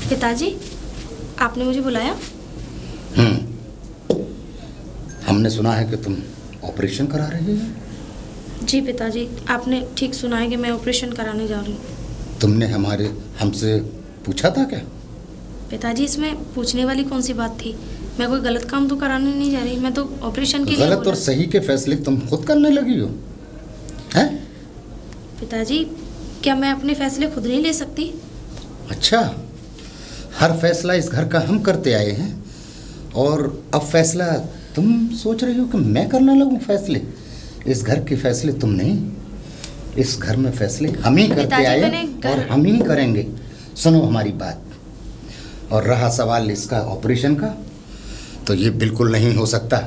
पिताजी, आपने मुझे बुलाया? हमने सुना है कि तुम ऑपरेशन करा रही हो। जी पिताजी, आपने ठीक सुना है कि मैं ऑपरेशन कराने जा रही हूँ। तुमने हमसे पूछा था क्या? पिताजी, इसमें पूछने वाली कौन सी बात थी? मैं कोई गलत काम तो कराने नहीं जा रही, मैं तो ऑपरेशन के लिए। गलत और सही के फैसले तुम खुद करने लगी हो हैं? पिताजी, क्या मैं अपने फैसले खुद नहीं ले सकती? अच्छा, हर फैसला इस घर का हम करते आए हैं और अब फैसला तुम सोच रही हो कि मैं करने लगूं फैसले? इस घर के फैसले तुम नहीं, इस घर में फैसले हम ही करते आए और हम ही करेंगे। सुनो हमारी बात। और रहा सवाल इसका ऑपरेशन का, तो ये बिल्कुल नहीं हो सकता।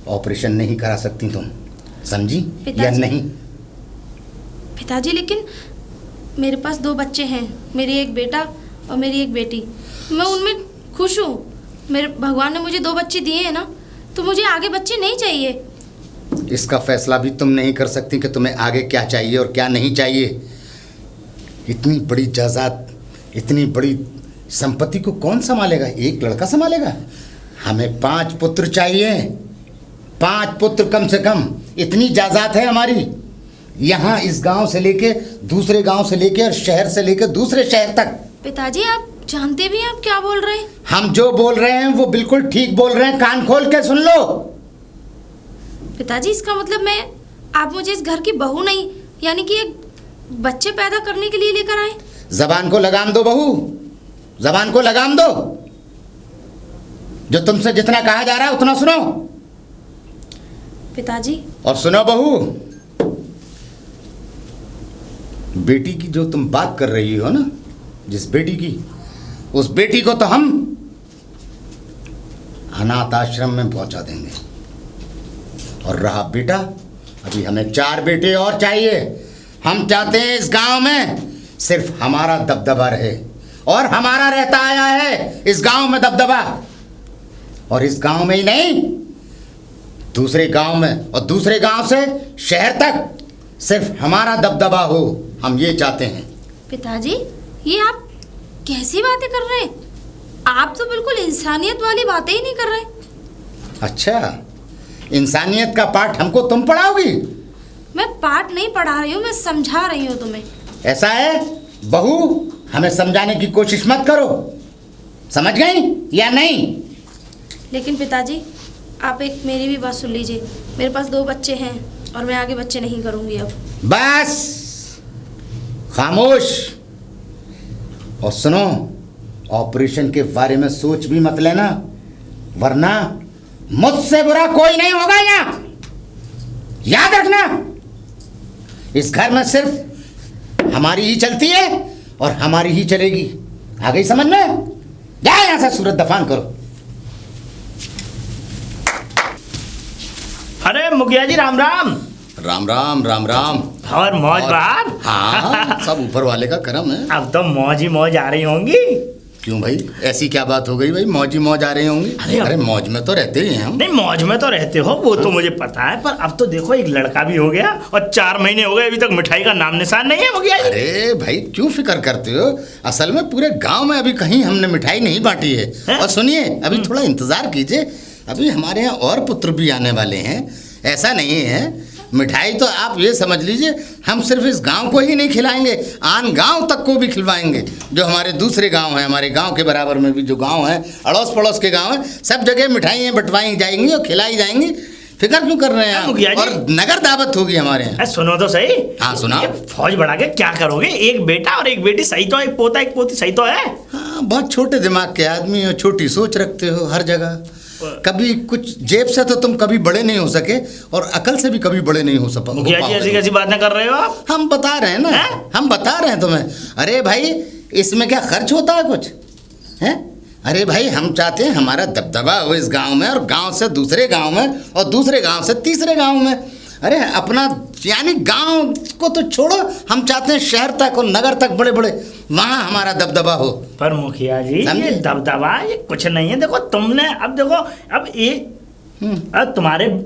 ऑपरेशन नहीं करा सकती तुम, समझी या नहीं? पिताजी, लेकिन मेरे पास 2 बच्चे हैं, मेरी एक बेटा और मेरी एक बेटी। मैं उनमें खुश हूँ। मेरे भगवान ने मुझे 2 बच्चे दिए हैं ना, तो मुझे आगे बच्चे नहीं चाहिए। इसका फैसला भी तुम नहीं कर सकती कि तुम्हें आगे क्या चाहिए और क्या नहीं चाहिए। इतनी बड़ी जायदाद, इतनी बड़ी संपत्ति को कौन संभालेगा? एक लड़का संभालेगा? हमें 5 पुत्र चाहिए, 5 पुत्र कम से कम। इतनी जायदाद है हमारी, यहाँ इस गांव से लेके दूसरे गांव से लेके और शहर से लेके दूसरे शहर तक। पिताजी, आप जानते भी हैं आप क्या बोल रहे हैं? हम जो बोल रहे हैं वो बिल्कुल ठीक बोल रहे हैं, कान खोल के सुन लो। पिताजी, इसका मतलब आप मुझे इस घर की बहू नहीं, यानी कि एक बच्चे पैदा करने के लिए लेकर आए? जबान को लगाम दो बहू, जबान को लगाम दो। जो तुमसे जितना कहा जा रहा है उतना सुनो। पिताजी। और सुनो बहू, बेटी की जो तुम बात कर रही हो ना, जिस बेटी की, उस बेटी को तो हम अनाथ आश्रम में पहुंचा देंगे। और रहा बेटा, अभी हमें 4 बेटे और चाहिए। हम चाहते हैं इस गांव में सिर्फ हमारा दबदबा रहे, और हमारा रहता आया है इस गांव में दबदबा। और इस गांव में ही नहीं, दूसरे गांव में और दूसरे गांव से शहर तक सिर्फ हमारा दबदबा हो, हम ये चाहते हैं। पिताजी, ये आप कैसी बातें कर रहे हैं? आप तो बिल्कुल इंसानियत वाली बातें ही नहीं कर रहे। अच्छा, इंसानियत का पाठ हमको तुम पढ़ाओगी? मैं पाठ नहीं पढ़ा रही हूँ, मैं समझा रही हूँ तुम्हें। ऐसा है बहू, हमें समझाने की कोशिश मत करो, समझ गई या नहीं? लेकिन पिताजी, आप एक मेरी भी बात सुन लीजिए। मेरे पास 2 बच्चे हैं और मैं आगे बच्चे नहीं करूँगी अब। बस खामोश। और सुनो, ऑपरेशन के बारे में सोच भी मत लेना, वरना मुझसे बुरा कोई नहीं होगा यहाँ, याद रखना। इस घर में सिर्फ हमारी ही चलती है और हमारी ही चलेगी। आ गई समझ में? जा यहां से, सूरत दफान करो। अरे मुखिया जी, राम राम। राम राम राम राम। और मौज बात? हाँ, सब ऊपर वाले का करम है। अब तो मौज ही मौज आ रही होंगी। क्यों भाई, ऐसी क्या बात हो गई भाई? मौज ही मौज आ रही होंगी। अरे मौज में तो रहते ही हैं हम। नहीं, मौज में तो रहते हो, वो तो मुझे पता है, पर अब तो देखो एक लड़का भी हो गया और 4 महीने हो गए, अभी तक मिठाई का नाम निशान नहीं है मुखिया जी। अरे भाई, क्यों फिक्र करते हो? असल में पूरे गांव में अभी कहीं हमने मिठाई नहीं बांटी है। और सुनिए, अभी थोड़ा इंतजार कीजिए, अभी हमारे यहाँ और पुत्र भी आने वाले हैं। ऐसा नहीं है, मिठाई तो आप ये समझ लीजिए, हम सिर्फ इस गांव को ही नहीं खिलाएंगे, आन गांव तक को भी खिलवाएंगे। जो हमारे दूसरे गांव हैं, हमारे गांव के बराबर में भी जो गांव हैं, अड़ोस पड़ोस के गांव हैं, सब जगह मिठाइयाँ बंटवाई जाएंगी और खिलाई जाएंगी। फिक्र क्यों कर रहे हैं आप? और नगर दावत होगी हमारे यहाँ। सुनो तो सही। हाँ सुनाओ। फौज बढ़ा के क्या करोगे? एक बेटा और एक बेटी सही तो, एक पोता एक पोती सही तो है। हाँ, बहुत छोटे दिमाग के आदमी हो, छोटी सोच रखते हो हर जगह। कभी कुछ जेब से तो तुम कभी बड़े नहीं हो सके और अकल से भी कभी बड़े नहीं हो सके। मुखिया जी, ऐसी कैसी बातें कर रहे हो आप? हम बता रहे हैं ना, हम बता रहे हैं तुम्हें। अरे भाई, इसमें क्या खर्च होता है कुछ? हैं? अरे भाई, हम चाहते हैं हमारा दबदबा हो इस गांव में, और गांव से दूसरे गांव में और दूसरे गांव से तीसरे गांव में। अरे अपना यानी गांव को तो छोड़ो, हम चाहते हैं शहर तक और नगर तक बड़े बड़े वहाँ हमारा दबदबा हो। पर मुखिया जी, ये दबदबा ये कुछ नहीं है। देखो तुमने, अब देखो, अब अब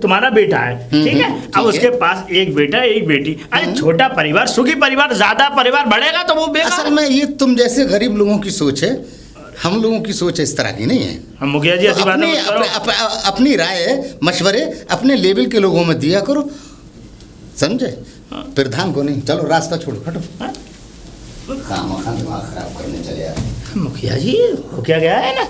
तुम्हारा बेटा है, ठीक है? अब उसके पास एक बेटा एक बेटी। अरे छोटा परिवार सुखी परिवार, ज्यादा परिवार बढ़ेगा तो वो बेकार। असल में ये तुम जैसे गरीब लोगों की सोच है। हम लोगों की सोच इस तरह की नहीं है। हम मुखिया जी ऐसी बातें मत करो। अपनी राय मशवरे अपने लेवल के लोगों में दिया करो, समझे? प्रधान को नहीं। चलो रास्ता छोड़ो, हटो। खामखा दिमाग खराब करने चले यार। मुखिया जी हो क्या गया है ना?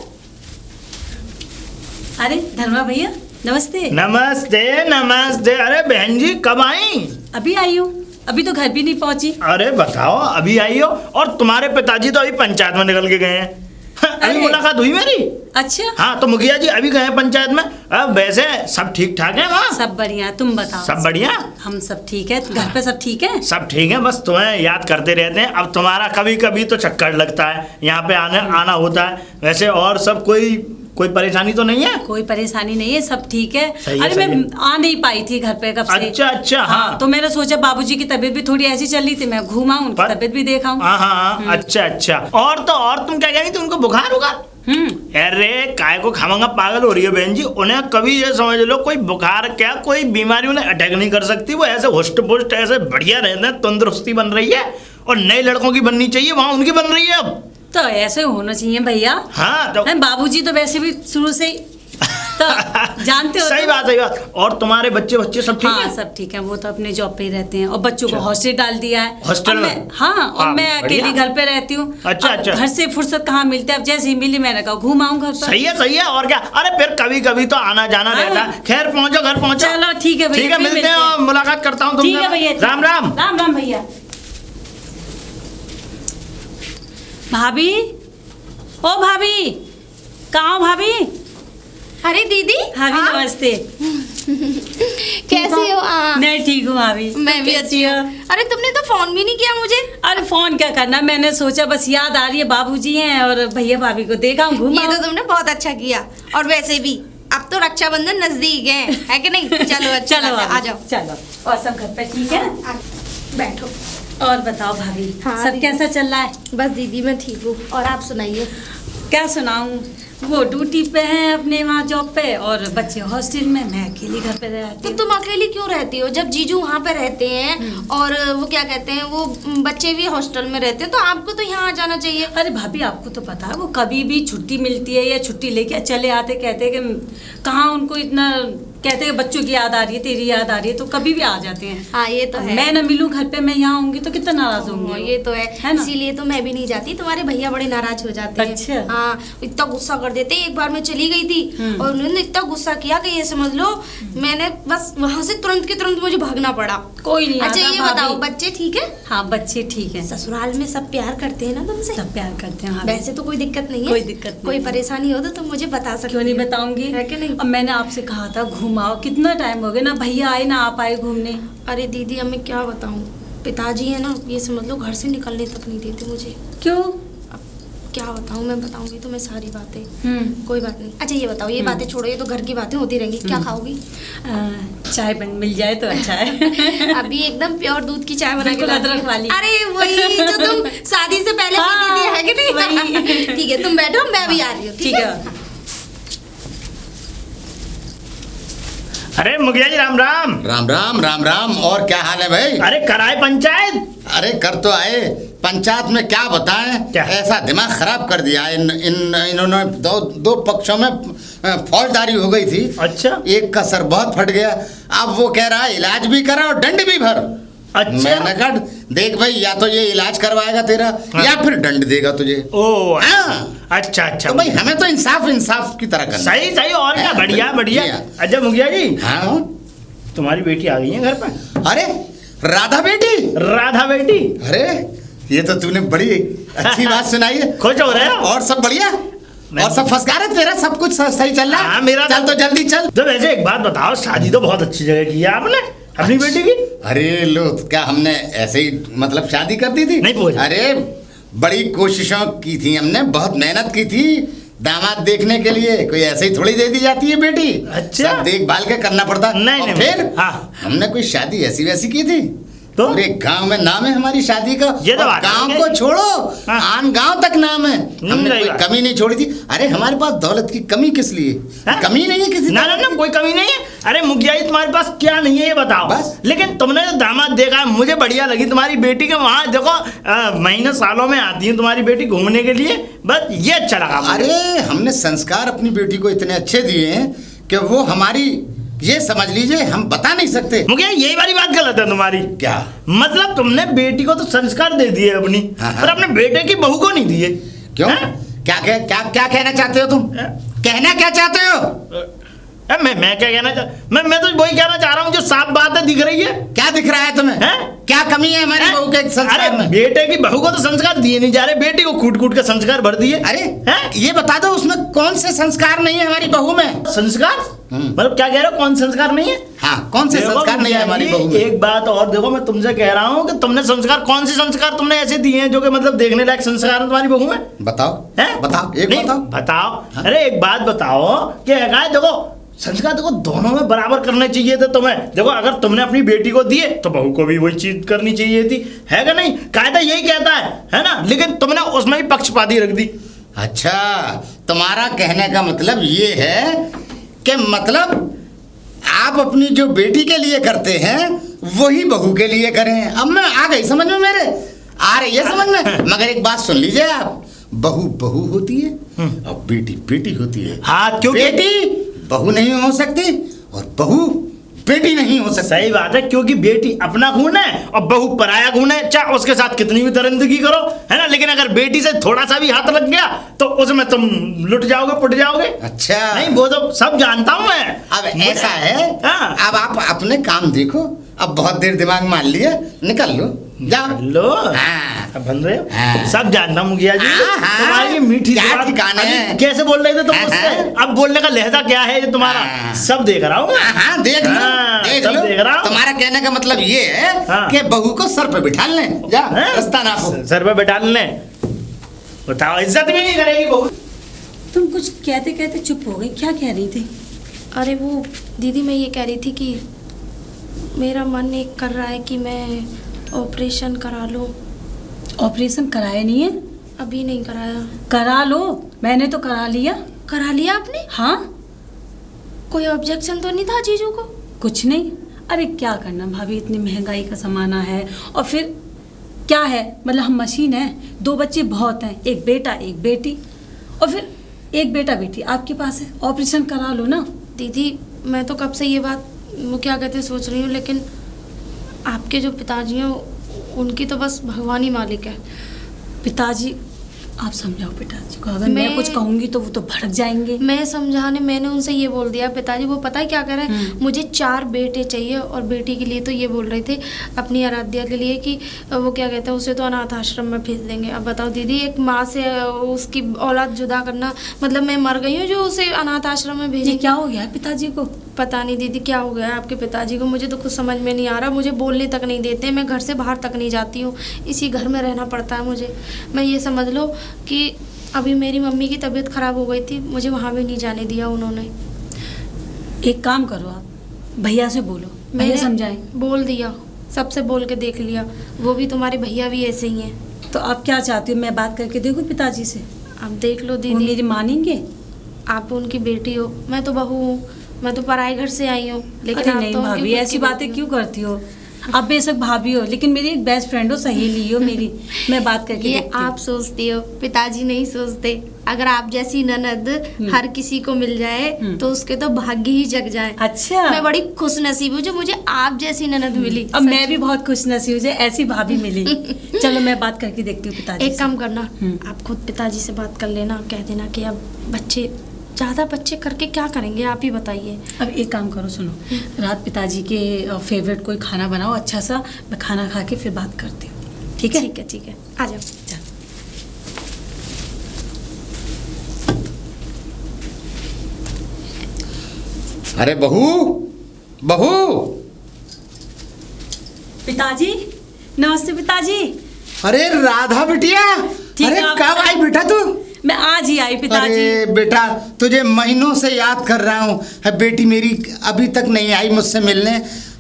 अरे धर्मा भैया नमस्ते। नमस्ते नमस्ते। अरे बहन जी कब आई? अभी आई हूँ, अभी तो घर भी नहीं पहुंची। अरे बताओ, अभी आई हो? और तुम्हारे पिताजी तो अभी पंचायत में निकल के गए हैं। अभी अरे। मुलाकात हुई मेरी। अच्छा हाँ तो मुखिया जी अभी गए हैं पंचायत में। अब वैसे सब ठीक ठाक है वहाँ? सब बढ़िया, तुम बताओ। सब बढ़िया। हम सब ठीक है, घर पे सब ठीक है? सब ठीक है, बस तुम्हें याद करते रहते हैं। अब तुम्हारा कभी कभी तो चक्कर लगता है, यहाँ पे आना होता है। वैसे और सब कोई परेशानी तो नहीं है? कोई परेशानी नहीं है, सब ठीक है। सही है, अरे सही मैं है। आ नहीं पाई थी घर पे कब से। अच्छा हाँ। तो मैंने सोचा बाबूजी की तबीयत भी थोड़ी ऐसी चल रही थी, मैं घूमा उनकी तबीयत भी देखा हूँ। हाँ अच्छा। और तो और तुम क्या कह रही थी, उनको बुखार होगा? अरे काय को खामंगा पागल हो रही है बहन जी। उन्हें कभी ये समझ लो कोई बुखार क्या कोई बीमारी उन्हें अटैक नहीं कर सकती। वो ऐसे होस्ट पोस्ट ऐसे बढ़िया रहते हैं, तंदुरुस्ती बन रही है। और नए लड़कों की बननी चाहिए, वहाँ उनकी बन रही है अब। तो ऐसे होना चाहिए भैया। हाँ तो बाबूजी तो वैसे भी शुरू से ही तो जानते हो। सही बात। और तुम्हारे बच्चे सब ठीक हाँ हैं? सब ठीक है, वो तो अपने जॉब पे ही रहते हैं और बच्चों को हॉस्टल डाल दिया है। हॉस्टल और में? हाँ, और मैं अकेली घर पे रहती हूँ। अच्छा। घर से फुर्सत कहाँ मिलती है, अब जैसे ही मिली मैंने कहा घूम आऊँ घर पर। सही है और क्या। अरे फिर कभी तो आना जाना रहता है। खैर पहुँचो, घर पहुँचो। चलो ठीक है भैया, ठीक है, फिर मिलते हैं और मुलाकात करता हूँ तुमसे। ठीक है भैया। राम राम। राम राम भैया। भाभी, ओ भाभी, कहाँ हो भाभी? अरे दीदी। भाभी नमस्ते। कैसी हो आप? मैं ठीक हूँ भाभी। मैं भी अच्छी हूँ। अरे तुमने तो फोन भी नहीं किया मुझे। अरे फोन क्या करना, मैंने सोचा बस याद आ रही है बाबूजी हैं और भैया भाभी को देखा हूँ, घूमा। ये तो तुमने बहुत अच्छा किया। और वैसे भी अब तो रक्षाबंधन नजदीक है कि नहीं? चलो अच्छा चलो आ जाओ। चलो। और सब घर पे ठीक है? बैठो। और बताओ भाभी, हाँ, सब दीदी। कैसा चल रहा है? बस दीदी मैं ठीक हूँ, और आप सुनाइए। क्या सुनाऊं, वो ड्यूटी पे हैं अपने वहाँ जॉब पे और बच्चे हॉस्टल में, मैं अकेली घर पे रहती तो हूँ। तुम अकेली क्यों रहती हो जब जीजू वहाँ पे रहते हैं और वो क्या कहते हैं वो बच्चे भी हॉस्टल में रहते हैं, तो आपको तो यहाँ आ जाना चाहिए। अरे भाभी आपको तो पता है वो कभी भी छुट्टी मिलती है या छुट्टी लेके चले आते, कहते हैं कि कहाँ उनको इतना, कहते हैं बच्चों की याद आ रही है, तेरी याद आ रही है, तो कभी भी आ जाते हैं। हाँ ये तो है। मैं न मिलूं घर पे, मैं यहाँ आऊंगी तो कितना नाराज होंगे। ये तो है ना? इसीलिए तो मैं भी नहीं जाती, तुम्हारे भैया बड़े नाराज हो जाते हैं। अच्छा। हाँ इतना गुस्सा कर देते हैं। एक बार मैं चली गई थी और उन्होंने इतना गुस्सा किया कि ये समझ लो मैंने बस वहाँ से तुरंत के तुरंत मुझे भागना पड़ा। कोई नहीं अच्छा आता ये भाभी। बताओ बच्चे ठीक है? हाँ बच्चे ठीक है, ससुराल में सब प्यार करते हैं ना तुमसे? सब प्यार करते हैं भाभी। वैसे तो कोई दिक्कत नहीं है? कोई दिक्कत नहीं कोई है। परेशानी हो तो तुम मुझे बता सकते क्यों नहीं बताऊंगी, है कि नहीं? अब मैंने आपसे कहा था घुमाओ, कितना टाइम हो गया ना भैया आए ना आप आए घूमने। अरे दीदी अब मैं क्या बताऊँ, पिताजी है ना ये समझ लो घर से निकलने तक नहीं देते मुझे। क्यों? अब क्या बताऊँ, मैं बताऊंगी तुम्हें सारी बातें। कोई बात नहीं। अच्छा ये बताओ, ये बातें छोड़ो, ये तो घर की बातें होती रहेंगी। क्या खाओगी? चाय बन मिल जाए तो अच्छा है। अभी एकदम प्योर दूध की चाय बना के बिल्कुल लाती अदरक हूँ। वाली। अरे वही जो तुम शादी से पहले पीती थी, है कि नहीं? वही। ठीक है तुम बैठो, मैं भी आ रही हूँ। ठीक है। अरे मुखिया जी राम राम। राम राम राम राम। और क्या हाल है भाई? अरे कराए पंचायत? अरे कर तो आए। पंचायत में क्या बताएं, क्या? ऐसा दिमाग खराब कर दिया। इन्होंने दो पक्षों में फौजदारी हो गई थी। अच्छा। एक का सर बहुत फट गया, अब वो कह रहा है इलाज भी करा और दंड भी भर। अच्छा। मैंने कहा देख भाई, या तो ये इलाज करवाएगा तेरा, हाँ। या फिर दंड देगा तुझे। ओ हाँ। अच्छा तो भाई हमें तो इंसाफ की तरह करना। सही और क्या, हाँ, बढ़िया बढ़िया। जी हाँ। अच्छा मुखिया जी, हाँ। तुम्हारी बेटी आ गई है घर पर? अरे राधा बेटी। राधा बेटी? अरे ये तो तूने बड़ी अच्छी बात सुनाई है। खुश हो रहे हो? और सब बढ़िया? और सब फंसकार है तेरा, सब कुछ सही चल रहा है? हाँ, मेरा चल तो जल्दी चल। तो वैसे एक बात बताओ, शादी तो बहुत अच्छी जगह की है आपने अपनी बेटी की। अरे लो, क्या हमने ऐसे ही मतलब शादी कर दी थी? नहीं पूछ। अरे बड़ी कोशिशों की थी हमने, बहुत मेहनत की थी दामाद देखने के लिए। कोई ऐसे ही थोड़ी दे दी जाती है बेटी। अच्छा। सब देखभाल के करना पड़ता। नहीं, और नहीं, फिर हाँ। हमने कोई शादी ऐसी वैसी की थी? तो पूरे गांव में नाम है हमारी शादी का। ये तो बात गांव है। को छोड़ो, हाँ। आन गांव तक नाम है। हमने सही कोई बात। कमी नहीं छोड़ी थी। अरे हमारे पास दौलत की कमी किस लिए? हाँ? कमी नहीं है किसी ना ना ना, कोई कमी नहीं है। अरे मुखिया जी तुम्हारे पास क्या नहीं है ये बताओ। बस। लेकिन तुमने जो दामाद देखा मुझे बढ़िया लगी तुम्हारी बेटी के। वहाँ देखो महीने सालों में आती है तुम्हारी बेटी घूमने के लिए, बस ये अच्छा लगा मुझे। अरे हमने संस्कार अपनी बेटी को इतने अच्छे दिए हैं कि वो हमारी, ये समझ लीजिए हम बता नहीं सकते। मुखिया यही वाली बात गलत है तुम्हारी। क्या मतलब तुमने बेटी को तो संस्कार दे दिए अपनी, हाँ, हाँ। पर अपने बेटे की बहू को नहीं दिए। क्यों? हैं? क्या कहना चाहते हो तुम? कहना क्या चाहते हो? मैं क्या कहना मैं तो वही कहना चाह रहा हूँ जो साफ बात है दिख रही है। क्या दिख रहा है तुम्हें? हैं? क्या कमी है हमारी बहू के संस्कार अरे में? बेटे की बहू को तो संस्कार दिए नहीं जा रहे, बेटी को कूट कूट के संस्कार भर दिए। अरे हैं? ये बता दो उसमें कौन से संस्कार नहीं है हमारी बहू में? संस्कार मतलब क्या कह रहे हो? कौन संस्कार नहीं है? हाँ, कौन से देखो संस्कार नहीं है हमारी मुखिया बहू जी, में? एक बात और देखो, मैं तुमसे कह रहा हूँ कि तुमने संस्कार, कौन से संस्कार तुमने ऐसे दिए हैं जो कि मतलब देखने लायक संस्कार है तुम्हारी बहू में? बताओ हैं? बताओ, एक नहीं, बताओ। हाँ? अरे एक बात बताओ कि देखो संस्कार देखो दोनों में बराबर करने चाहिए थे तुम्हें। देखो अगर तुमने अपनी बेटी को दिए तो बहू को भी वही चीज करनी चाहिए थी, है कि नहीं? कायदा यही कहता है ना? लेकिन तुमने उसमें भी पक्षपाती रख दी। अच्छा, तुम्हारा कहने का मतलब ये है कि मतलब आप अपनी जो बेटी के लिए करते हैं वही बहू के लिए करें। अब मैं आ गई समझ में, मेरे आ रही है समझ में। मगर एक बात सुन लीजिए आप, बहू बहू होती है और बेटी बेटी होती है। हाँ, क्योंकि बेटी बहू नहीं हो सकती और बहू बेटी नहीं हो सकती। सही बात है, क्योंकि बेटी अपना खून है और बहू पराया खून है, चाहे उसके साथ कितनी भी दरिंदगी करो, है ना? लेकिन अगर बेटी से थोड़ा सा भी हाथ लग गया तो उसमें तुम लुट जाओगे, पुट जाओगे। अच्छा, नहीं वो तो सब जानता हूँ मैं। अब ऐसा है, हाँ। अब आप अपने काम देखो। अब बहुत देर दिमाग मान लिया, निकल लो, जाओ। लो हाँ। अब बन रहे हो? हाँ। सब जानता हूँ मुखिया जी। हाँ, हाँ। तुम्हारी ये मीठी क्या जुबान, ठिकाने अभी हैं? कैसे बोल रहे थे तुम हाँ, मुझसे? हाँ। अब बोलने का लहजा क्या है ये तुम्हारा? हाँ। सब देख रहा हूँ मैं। हाँ, देख लो, हाँ, देख सब लो। देख रहा हूँ। तुम्हारा कहने का मतलब ये है हाँ। कि बहू को सर पे बिठा लें, जा हैं? रास्ता नापो। सर पे बैठा लेने, बताओ इज्जत भी नहीं करेगी बहू। तुम कुछ कहते कहते चुप हो गई, क्या कह रही थी? अरे वो दीदी, मैं ये कह रही थी कि मेरा मन एक कर रहा है कि मैं ऑपरेशन करा लूँ। ऑपरेशन कराया नहीं है? अभी नहीं कराया। करा लो, मैंने तो करा लिया। करा लिया आपने? हाँ, कोई ऑब्जेक्शन तो नहीं था जीजू को? कुछ नहीं। अरे क्या करना भाभी, इतनी महंगाई का ज़माना है और फिर क्या है, मतलब हम मशीन है। 2 बच्चे बहुत हैं, एक बेटा एक बेटी, और फिर एक बेटा बेटी आपके पास है, ऑपरेशन करा लो ना। दीदी मैं तो कब से ये बात, वो क्या कहते हैं, सोच रही हूँ, लेकिन आपके जो पिताजी हैं उनकी तो बस भगवान ही मालिक है। पिताजी, आप समझाओ पिताजी को, अगर मैं कुछ कहूँगी तो वो तो भड़क जाएंगे। मैं समझाने, मैंने उनसे ये बोल दिया पिताजी, वो पता है क्या कह रहे हैं, मुझे 4 बेटे चाहिए और बेटी के लिए तो ये बोल रहे थे अपनी आराध्या के लिए कि वो क्या कहते हैं, उसे तो अनाथ आश्रम में भेज देंगे। अब बताओ दीदी, एक माँ से उसकी औलाद जुदा करना, मतलब मैं मर गई हूँ जो उसे अनाथ आश्रम में भेजे। ये क्या हो गया है पिताजी को? पता नहीं दीदी क्या हो गया है आपके पिताजी को, मुझे तो कुछ समझ में नहीं आ रहा। मुझे बोलने तक नहीं देते, मैं घर से बाहर तक नहीं जाती हूँ, इसी घर में रहना पड़ता है मुझे। मैं ये समझ लो कि अभी मेरी मम्मी की तबीयत ख़राब हो गई थी, मुझे वहाँ भी नहीं जाने दिया उन्होंने। एक काम करो, आप भैया से बोलो, भैया समझाएं। बोल दिया, सबसे बोल के देख लिया, वो भी तुम्हारे भैया भी ऐसे ही हैं। तो आप क्या चाहती हो, मैं बात करके देखूँ पिताजी से? आप देख लो वो दीदी, मेरी मानेंगे? आप उनकी बेटी हो, मैं तो बहू हूँ, मैं तो पराए घर से आई हूँ। लेकिन अरे आप नहीं तो उनकी भाभी, खुद की ऐसी बातें बेटी क्यों करती हो? आप बेशक भाभी हो, लेकिन मेरी एक बेस्ट फ्रेंड हो, सहेली हो मेरी। मैं बात हो। करके ये देखती हूँ। आप सोचती हो, पिताजी नहीं सोचते। अगर आप जैसी ननद हर किसी को मिल जाए तो उसके तो भाग्य ही जग जाए। अच्छा, मैं बड़ी खुश नसीब हूँ जो मुझे आप जैसी ननद मिली। अब मैं भी बहुत खुश नसीब हूँ, ऐसी भाभी मिली। चलो मैं बात करके देखती हूँ पिताजी एक से। काम करना, आप खुद पिताजी से बात कर लेना, कह देना कि अब बच्चे, ज़्यादा बच्चे करके क्या करेंगे, आप ही बताइए। अब एक काम करो, सुनो, रात पिताजी के फेवरेट कोई खाना बनाओ अच्छा सा, मैं खाना खा के फिर बात करती हूँ। ठीक है? ठीक है, ठीक है, आ जाओ। चल। अरे बहू, बहू, पिताजी, नमस्ते पिताजी। अरे राधा बिटिया, ठीक अरे है, आप कब आई बेटा तू? मैं आज ही आई पिताजी। अरे बेटा, तुझे महीनों से याद कर रहा हूँ। बेटी मेरी अभी तक नहीं आई मुझसे मिलने,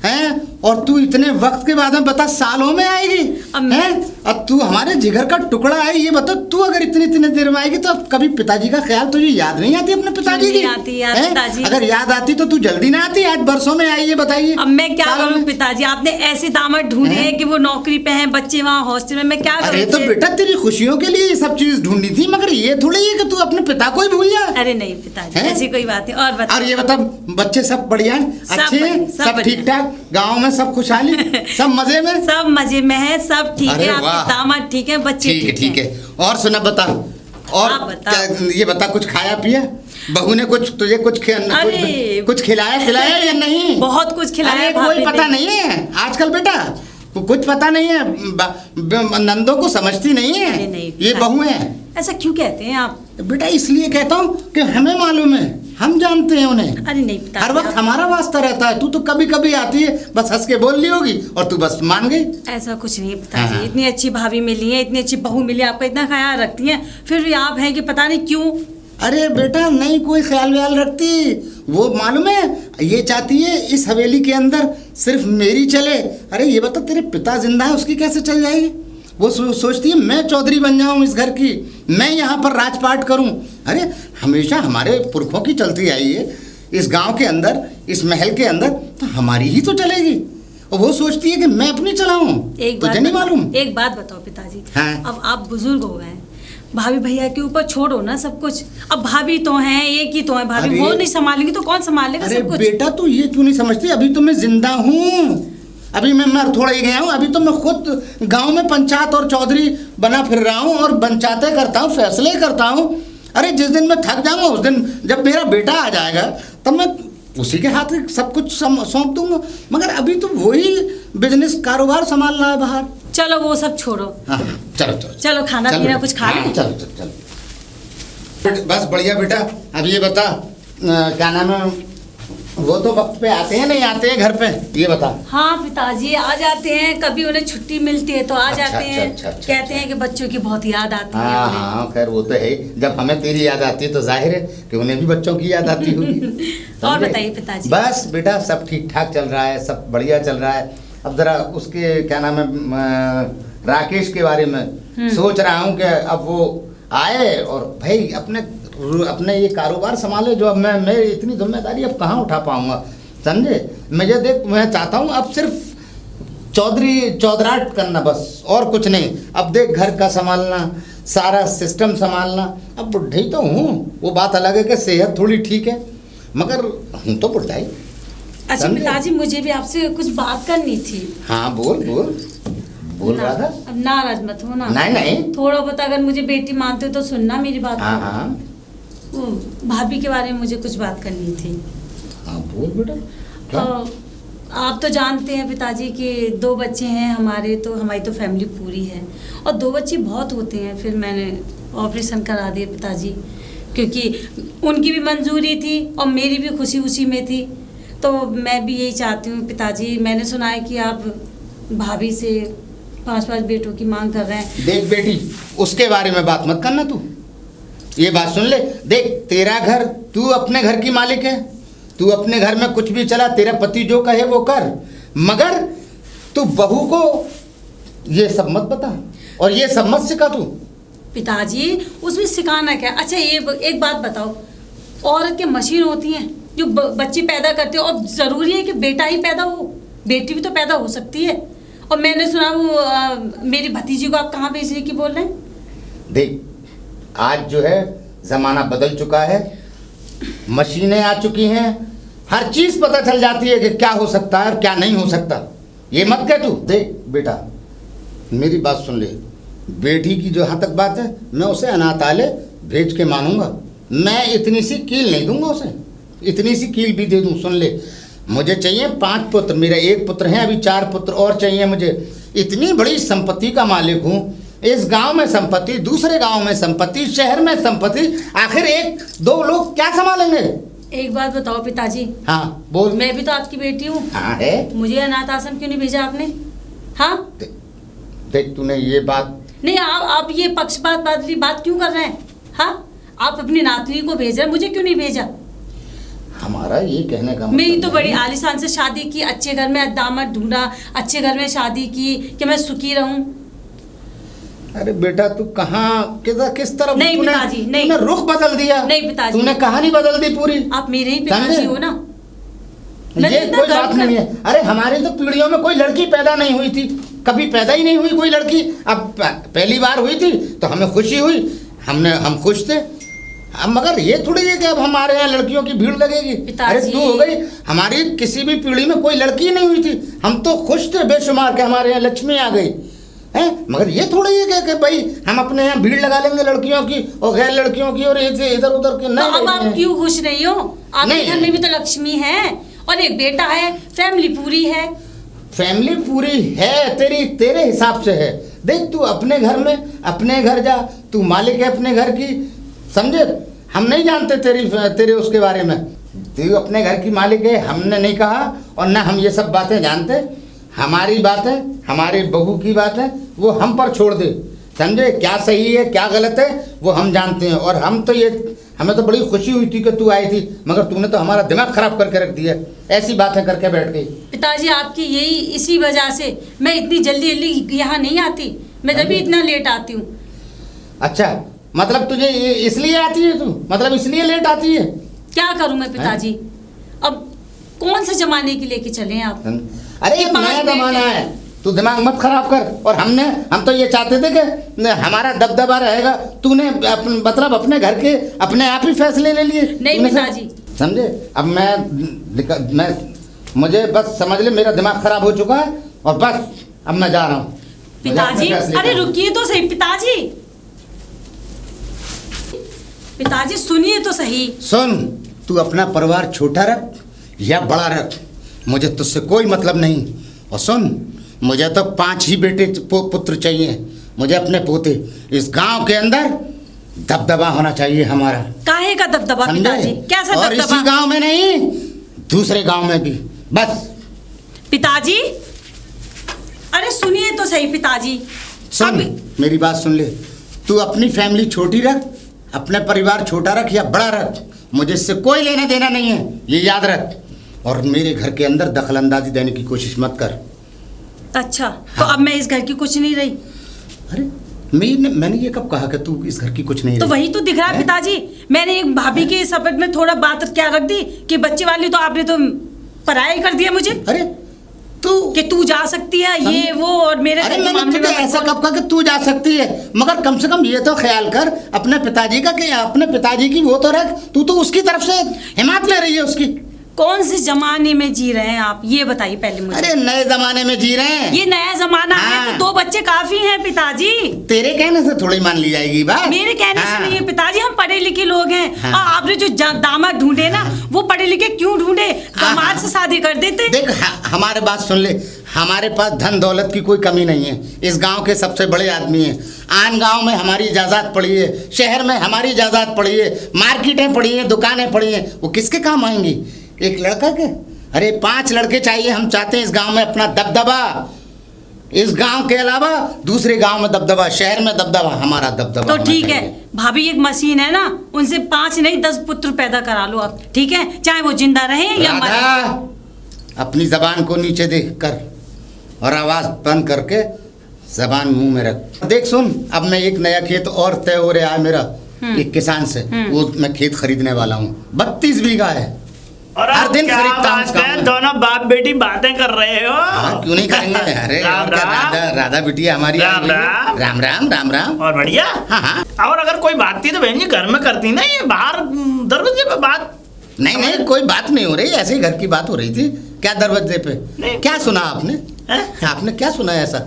हैं? और तू इतने वक्त के बाद में बता सालों में आएगी अब हैं? अब तू हमारे जिगर का टुकड़ा है, ये बता तू अगर इतनी इतने देर में आएगी तो अब कभी पिताजी का ख्याल तुझे याद नहीं आती अपने पिताजी की? नहीं आती यार हैं? पिताजी। अगर याद आती तो तू जल्दी ना आती, आज बरसों में आई, ये बताइए। अब मैं क्या सालों करूं में। पिताजी, आपने ऐसे दामाद ढूंढे हैं? हैं कि वो नौकरी पे हैं, बच्चे वहाँ हॉस्टल में, मैं क्या करूं? अरे तो फिर? बेटा तेरी खुशियों के लिए ये सब चीज ढूंढी थी, मगर ये थोड़ी है कि तू अपने पिता को ही भूल जा। अरे नहीं पिताजी, हैं? ऐसी कोई बात नहीं। और और बताओ। ये बता बच्चे सब बढ़िया हैं? सब अच्छे हैं? बढ़िया, सब सब बढ़िया। ठीक ठाक? गाँव में सब खुशहाली? सब मजे में? सब मजे में है, सब ठीक अरे है, वाह। आपके दामाद ठीक है, बच्चे ठीक है ठीक ठीक है। है। और सुना बता, और आप बताओ। क्या ये बता, कुछ खाया पिया? बहू ने कुछ तुझे अरे। कुछ खिलाया खिलाया या नहीं? बहुत कुछ खिलाया अरे भाभी कोई पता ने। नहीं है आजकल बेटा, कुछ पता नहीं है, नंदों को समझती नहीं है। अरे नहीं, ये बहू है ऐसा क्यों कहते हैं आप? बेटा, इसलिए कहता हूँ कि हमें मालूम है, हम जानते हैं उन्हें। अरे नहीं पिताजी, हर वक्त आप- हमारा वास्ता रहता है, तू तो कभी कभी आती है, बस हंस के बोल ली होगी और तू बस मान गई। ऐसा कुछ नहीं है हाँ। पिताजी, इतनी अच्छी भाभी मिली है, इतनी अच्छी बहू मिली है, आपका इतना ख्याल रखती हैं, फिर भी आप हैं कि पता नहीं क्यों। अरे बेटा नहीं कोई ख्याल व्याल रखती, वो मालूम है ये चाहती है इस हवेली के अंदर सिर्फ मेरी चले। अरे ये बता तेरे पिता जिंदा है, उसकी कैसे चल जाएगी? वो सोचती है मैं चौधरी बन जाऊं इस घर की, मैं यहाँ पर राजपाट करूं। अरे हमेशा हमारे पुरखों की चलती आई है इस गांव के अंदर, इस महल के अंदर, तो हमारी ही तो चलेगी। और वो सोचती है कि मैं अपनी चलाऊं। एक तुझे नहीं मालूम? एक बात बताओ पिताजी, हाँ। अब आप बुजुर्ग हो गए हैं, भाभी भैया के ऊपर छोड़ो ना सब कुछ। अब भाभी तो हैं, एक ही तो है भाभी, अरे। वो नहीं संभालेंगी तो कौन संभालेगा अरे सब कुछ? बेटा तू ये क्यों नहीं समझती, अभी तो मैं जिंदा हूँ, अभी मैं मर थोड़ा ही गया हूँ, अभी तो मैं खुद गांव में पंचायत और चौधरी बना फिर रहा हूँ और पंचायतें करता हूँ, फैसले करता हूँ। अरे जिस दिन मैं थक जाऊंगा उस दिन जब मेरा बेटा आ जाएगा तब मैं उसी के हाथ सब कुछ सौंप दूंगा, मगर अभी तो वही बिजनेस कारोबार संभाल रहा है बाहर। चलो वो सब छोड़ो, हाँ हाँ, चलो चलो चलो खाना चलो, पीना कुछ खा हाँ, लें। चलो चलो चलो बस बढ़िया बेटा। अब ये बता क्या नाम है, वो तो वक्त पे आते हैं नहीं आते हैं घर पे, ये बता। हाँ पिताजी आ जाते हैं, कभी उन्हें छुट्टी मिलती है तो आ अच्छा, जाते हैं। अच्छा, अच्छा, कहते हैं कि बच्चों की बहुत याद आती है हाँ उन्हें। हाँ खैर वो तो है ही। जब हमें तेरी याद आती है तो जाहिर है कि उन्हें भी बच्चों की याद आती होगी। और समझे? बताइए पिताजी। बस बेटा सब ठीक ठाक चल रहा है, सब बढ़िया चल रहा है। अब जरा उसके क्या नाम है राकेश के बारे में सोच रहा हूँ कि अब वो आए और भाई अपने ये कारोबार संभाले, जो अब मैं इतनी जिम्मेदारी अब कहाँ उठा पाऊंगा, समझे? मुझे देख, मैं चाहता हूँ अब सिर्फ चौधराट करना बस, और कुछ नहीं। अब देख घर का संभालना, सारा सिस्टम संभालना, अब बुढ़ा ही तो हूँ, वो बात अलग है कि सेहत थोड़ी ठीक है, मगर हूँ तो बुढ़ा ही। अच्छा समझे? पिताजी मुझे भी आपसे कुछ बात करनी थी। हाँ बोल बोल बोल ना- रहा था। अब नाराज मत हो ना। नहीं नहीं। थोड़ा बहुत अगर मुझे बेटी मानते हो तो सुनना मेरी बात। हाँ हाँ वो भाभी के बारे में मुझे कुछ बात करनी थी। हाँ बोल बेटा क्या? आप तो जानते हैं पिताजी कि 2 बच्चे हैं हमारे, तो हमारी तो फैमिली पूरी है, और 2 बच्चे बहुत होते हैं। फिर मैंने ऑपरेशन करा दिया पिताजी, क्योंकि उनकी भी मंजूरी थी और मेरी भी खुशी उसी में थी। तो मैं भी यही चाहती हूँ पिताजी, मैंने सुना है कि आप भाभी से 5 बेटों की मांग कर रहे हैं। देख बेटी उसके बारे में बात मत करना, तू ये बात सुन ले। देख तेरा घर, तू अपने घर की मालिक है, तू अपने घर में कुछ भी चला, तेरा पति जो कहे वो कर, मगर तू बहू को ये सब मत बता और ये सब मत सिखा तू। पिताजी उसमें सिखाना क्या? अच्छा ये एक बात बताओ, औरत के मशीन होती हैं जो बच्चे पैदा करते हो, और ज़रूरी है कि बेटा ही पैदा हो? बेटी भी तो पैदा हो सकती है। और मैंने सुना वो मेरी भतीजी को आप कहाँ भेजने की बोल रहे हैं? देख आज जो है ज़माना बदल चुका है, मशीनें आ चुकी हैं, हर चीज़ पता चल जाती है कि क्या हो सकता है और क्या नहीं हो सकता। ये मत कह तू। देख बेटा मेरी बात सुन ले, बेटी की जो यहाँ तक बात है मैं उसे अनाथालय भेज के मानूंगा, मैं इतनी सी कील नहीं दूंगा उसे, इतनी सी कील भी दे दूं। सुन ले, मुझे चाहिए 5 पुत्र, मेरा 1 पुत्र है, अभी 4 पुत्र और चाहिए मुझे। इतनी बड़ी संपत्ति का मालिक हूँ, इस गांव में संपत्ति, दूसरे गांव में संपत्ति, शहर में संपत्ति, आखिर 1-2 लोग क्या संभालेंगे? एक बात बताओ पिताजी। हाँ बोल। मैं भी तो आपकी बेटी हूँ। हाँ है। मुझे अनाथ आश्रम क्यों नहीं भेजा आपने? हाँ देख तूने ये बात, नहीं, आप ये पक्षपात बात क्यों कर रहे हैं? हाँ आप अपनी नातनी को भेज रहे हैं, मुझे क्यों नहीं भेजा? हमारा ये कहने का मेरी मतलब तो बड़ी नहीं। आलीशान से शादी की, अच्छे घर में दामाद ढूंढा, अच्छे घर में शादी की कि मैं सुखी रहूं। अरे बेटा तू कहाँ किस तरफ नहीं पिताजी, नहीं। तूने रुख बदल दिया। नहीं पिताजी। तूने कहानी बदल दी पूरी। आप मेरे ही पिताजी समझे? हो ना। ये मैंने इतना कोई गर्व बात कर- नहीं है। अरे हमारी तो पीढ़ियों में कोई लड़की पैदा नहीं हुई थी, कभी पैदा ही नहीं हुई कोई लड़की। अब पहली बार हुई थी तो हमें खुशी हुई, हम खुश थे। अब मगर ये थोड़ी है कि अब हमारे यहाँ लड़कियों की भीड़ लगेगी। पिताजी। अरे तू हो गई, हमारी किसी भी पीढ़ी में कोई लड़की नहीं हुई थी, हम तो खुश थे बेशुमार के हमारे यहाँ लक्ष्मी आ गई है। मगर ये थोड़ी है कि भाई हम अपने यहाँ भीड़ लगा लेंगे लड़कियों की और गैर लड़कियों की और इधर उधर की। तो नहीं अब आप नहीं। क्यों खुश नहीं हो? आपके नहीं। घर में भी तो लक्ष्मी है और एक बेटा है, फैमिली पूरी है। फैमिली पूरी है तेरे हिसाब से है। देख तू अपने घर में अपने घर जा, तू मालिक है अपने घर की, समझे? हम नहीं जानते तेरे उसके बारे में। तू अपने घर की मालिक है, हमने नहीं कहा और ना हम ये सब बातें जानते। हमारी बातें, हमारी बहू की बातें वो हम पर छोड़ दे, समझे? क्या सही है क्या गलत है वो हम जानते हैं। और हमें तो बड़ी खुशी हुई थी कि तू आई थी, मगर तूने तो हमारा दिमाग खराब करके रख दिया, ऐसी बातें करके बैठ गई। पिताजी आपकी इसी वजह से मैं इतनी जल्दी जल्दी यहाँ नहीं आती, मैं तभी इतना लेट आती हूँ। अच्छा, मतलब तुझे इसलिए आती है, तू मतलब इसलिए लेट आती है? क्या करूँ मैं पिताजी? अब कौन से जमाने की लेके चले हैं आप? अरे कि ये 5 नया मिनट जमाना में- है, तू दिमाग मत खराब कर। और हम तो ये चाहते थे कि हमारा दबदबा रहेगा। तूने मतलब अपने घर के अपने आप ही फैसले ले लिए। नहीं तूने पिताजी। समझे? अब मैं मुझे बस समझ ले, मेरा दिमाग खराब हो चुका है और बस अब मैं जा रहा हूँ। पिताजी अरे रुकिए तो सही पिताजी, पिताजी सुनिए तो सही। सुन, तू अपना परिवार छोटा रख या बड़ा रख, मुझे तुझसे कोई मतलब नहीं। और सुन, मुझे तो 5 ही बेटे पुत्र चाहिए, मुझे अपने पोते। इस गांव के अंदर दबदबा होना चाहिए हमारा। काहे का दबदबा समझे? पिताजी? कैसा और इसी दबदबा? गांव में नहीं, दूसरे गांव में भी। बस पिताजी अरे सुनिए तो सही पिताजी। सुन, अब- मेरी बात सुन ले। तू अपनी फैमिली छोटी रख, अपने परिवार छोटा रख या बड़ा रख, मुझे इससे कोई लेना देना नहीं है, ये याद रख। और मेरे घर के अंदर दखल अंदाजी देने की कोशिश मत कर। अच्छा तो अब मैं इस घर की कुछ नहीं रही? अरे मैंने ये कब कहा कि तू इस घर की कुछ नहीं तो रही? वही तो दिख रहा है हैं? पिताजी। मैंने एक भाभी के शपथ में थोड़ा बात क्या रख दी कि बच्चे वाली, तो आपने तो पराया ही कर दिया मुझे अरे तू कि तू जा सकती है ये वो, और मेरे अरे घर के मैंने मामले तुझे में ऐसा कब कहा कि तू जा सकती है? मगर कम से कम ये तो ख्याल कर अपने पिताजी का कि अपने पिताजी की वो तो रख। तू तो उसकी तरफ से हिमात ले रही है उसकी। कौन से जमाने में जी रहे हैं आप, ये बताइए पहले मुझे। अरे नए जमाने में जी रहे हैं। ये नया जमाना है हाँ। तो 2 बच्चे काफी हैं पिताजी। तेरे कहने से थोड़ी मान ली जाएगी बात। मेरे कहने से हाँ। नहीं है पिताजी, हम पढ़े लिखे लोग हैं। हाँ। और आपने जो दामाद ढूंढे ना, वो पढ़े लिखे क्यों ढूंढे? दामाद से शादी कर देते। देख हमारे बात सुन ले, हमारे पास धन दौलत की कोई कमी नहीं है, इस गांव के सबसे बड़े आदमी हैं। आन गांव में हमारी इजाज़त पड़ी है, शहर में हमारी इजाज़त पड़ी है, मार्केटें पड़ी हैं, दुकानें पड़ी हैं, वो किसके काम आएंगी? एक लड़का के? अरे 5 लड़के चाहिए। हम चाहते हैं इस गांव में अपना दबदबा, इस गांव के अलावा दूसरे गांव में दबदबा, शहर में दबदबा, हमारा दबदबा तो होना ठीक है चाहिए। भाभी, एक मशीन है ना, उनसे 5 नहीं 10 पुत्र पैदा करा लो आप, ठीक है? चाहे वो जिंदा रहे या मरे। राधा, अपनी जबान को नीचे देख कर और आवाज बंद करके जबान मुंह में रख। देख सुन, अब मैं एक नया खेत और तय हो रहा है मेरा एक किसान से, वो मैं खेत खरीदने वाला हूँ। 32 बीघा है, और हर अब दिन क्या खरीदता हूँ बात उसका है, मैं। दोनों बाप बेटी बातें कर रहे हो। हाँ, क्यों नहीं करेंगे? अरे राम और क्या, राम। राधा बिटिया हमारी राम आई हुई है। राम। राम राम राम राम। और बढ़िया। हाँ हाँ। और अगर कोई बात थी तो बहन जी घर में करती ना, ये बाहर दरवाजे पे बात। नहीं नहीं, कोई बात नहीं हो रही, ऐसे ही घर की बात हो रही थी। क्या दरवाजे पे? नहीं। क्या सुना आपने? हैं? आपने क्या सुना ऐसा?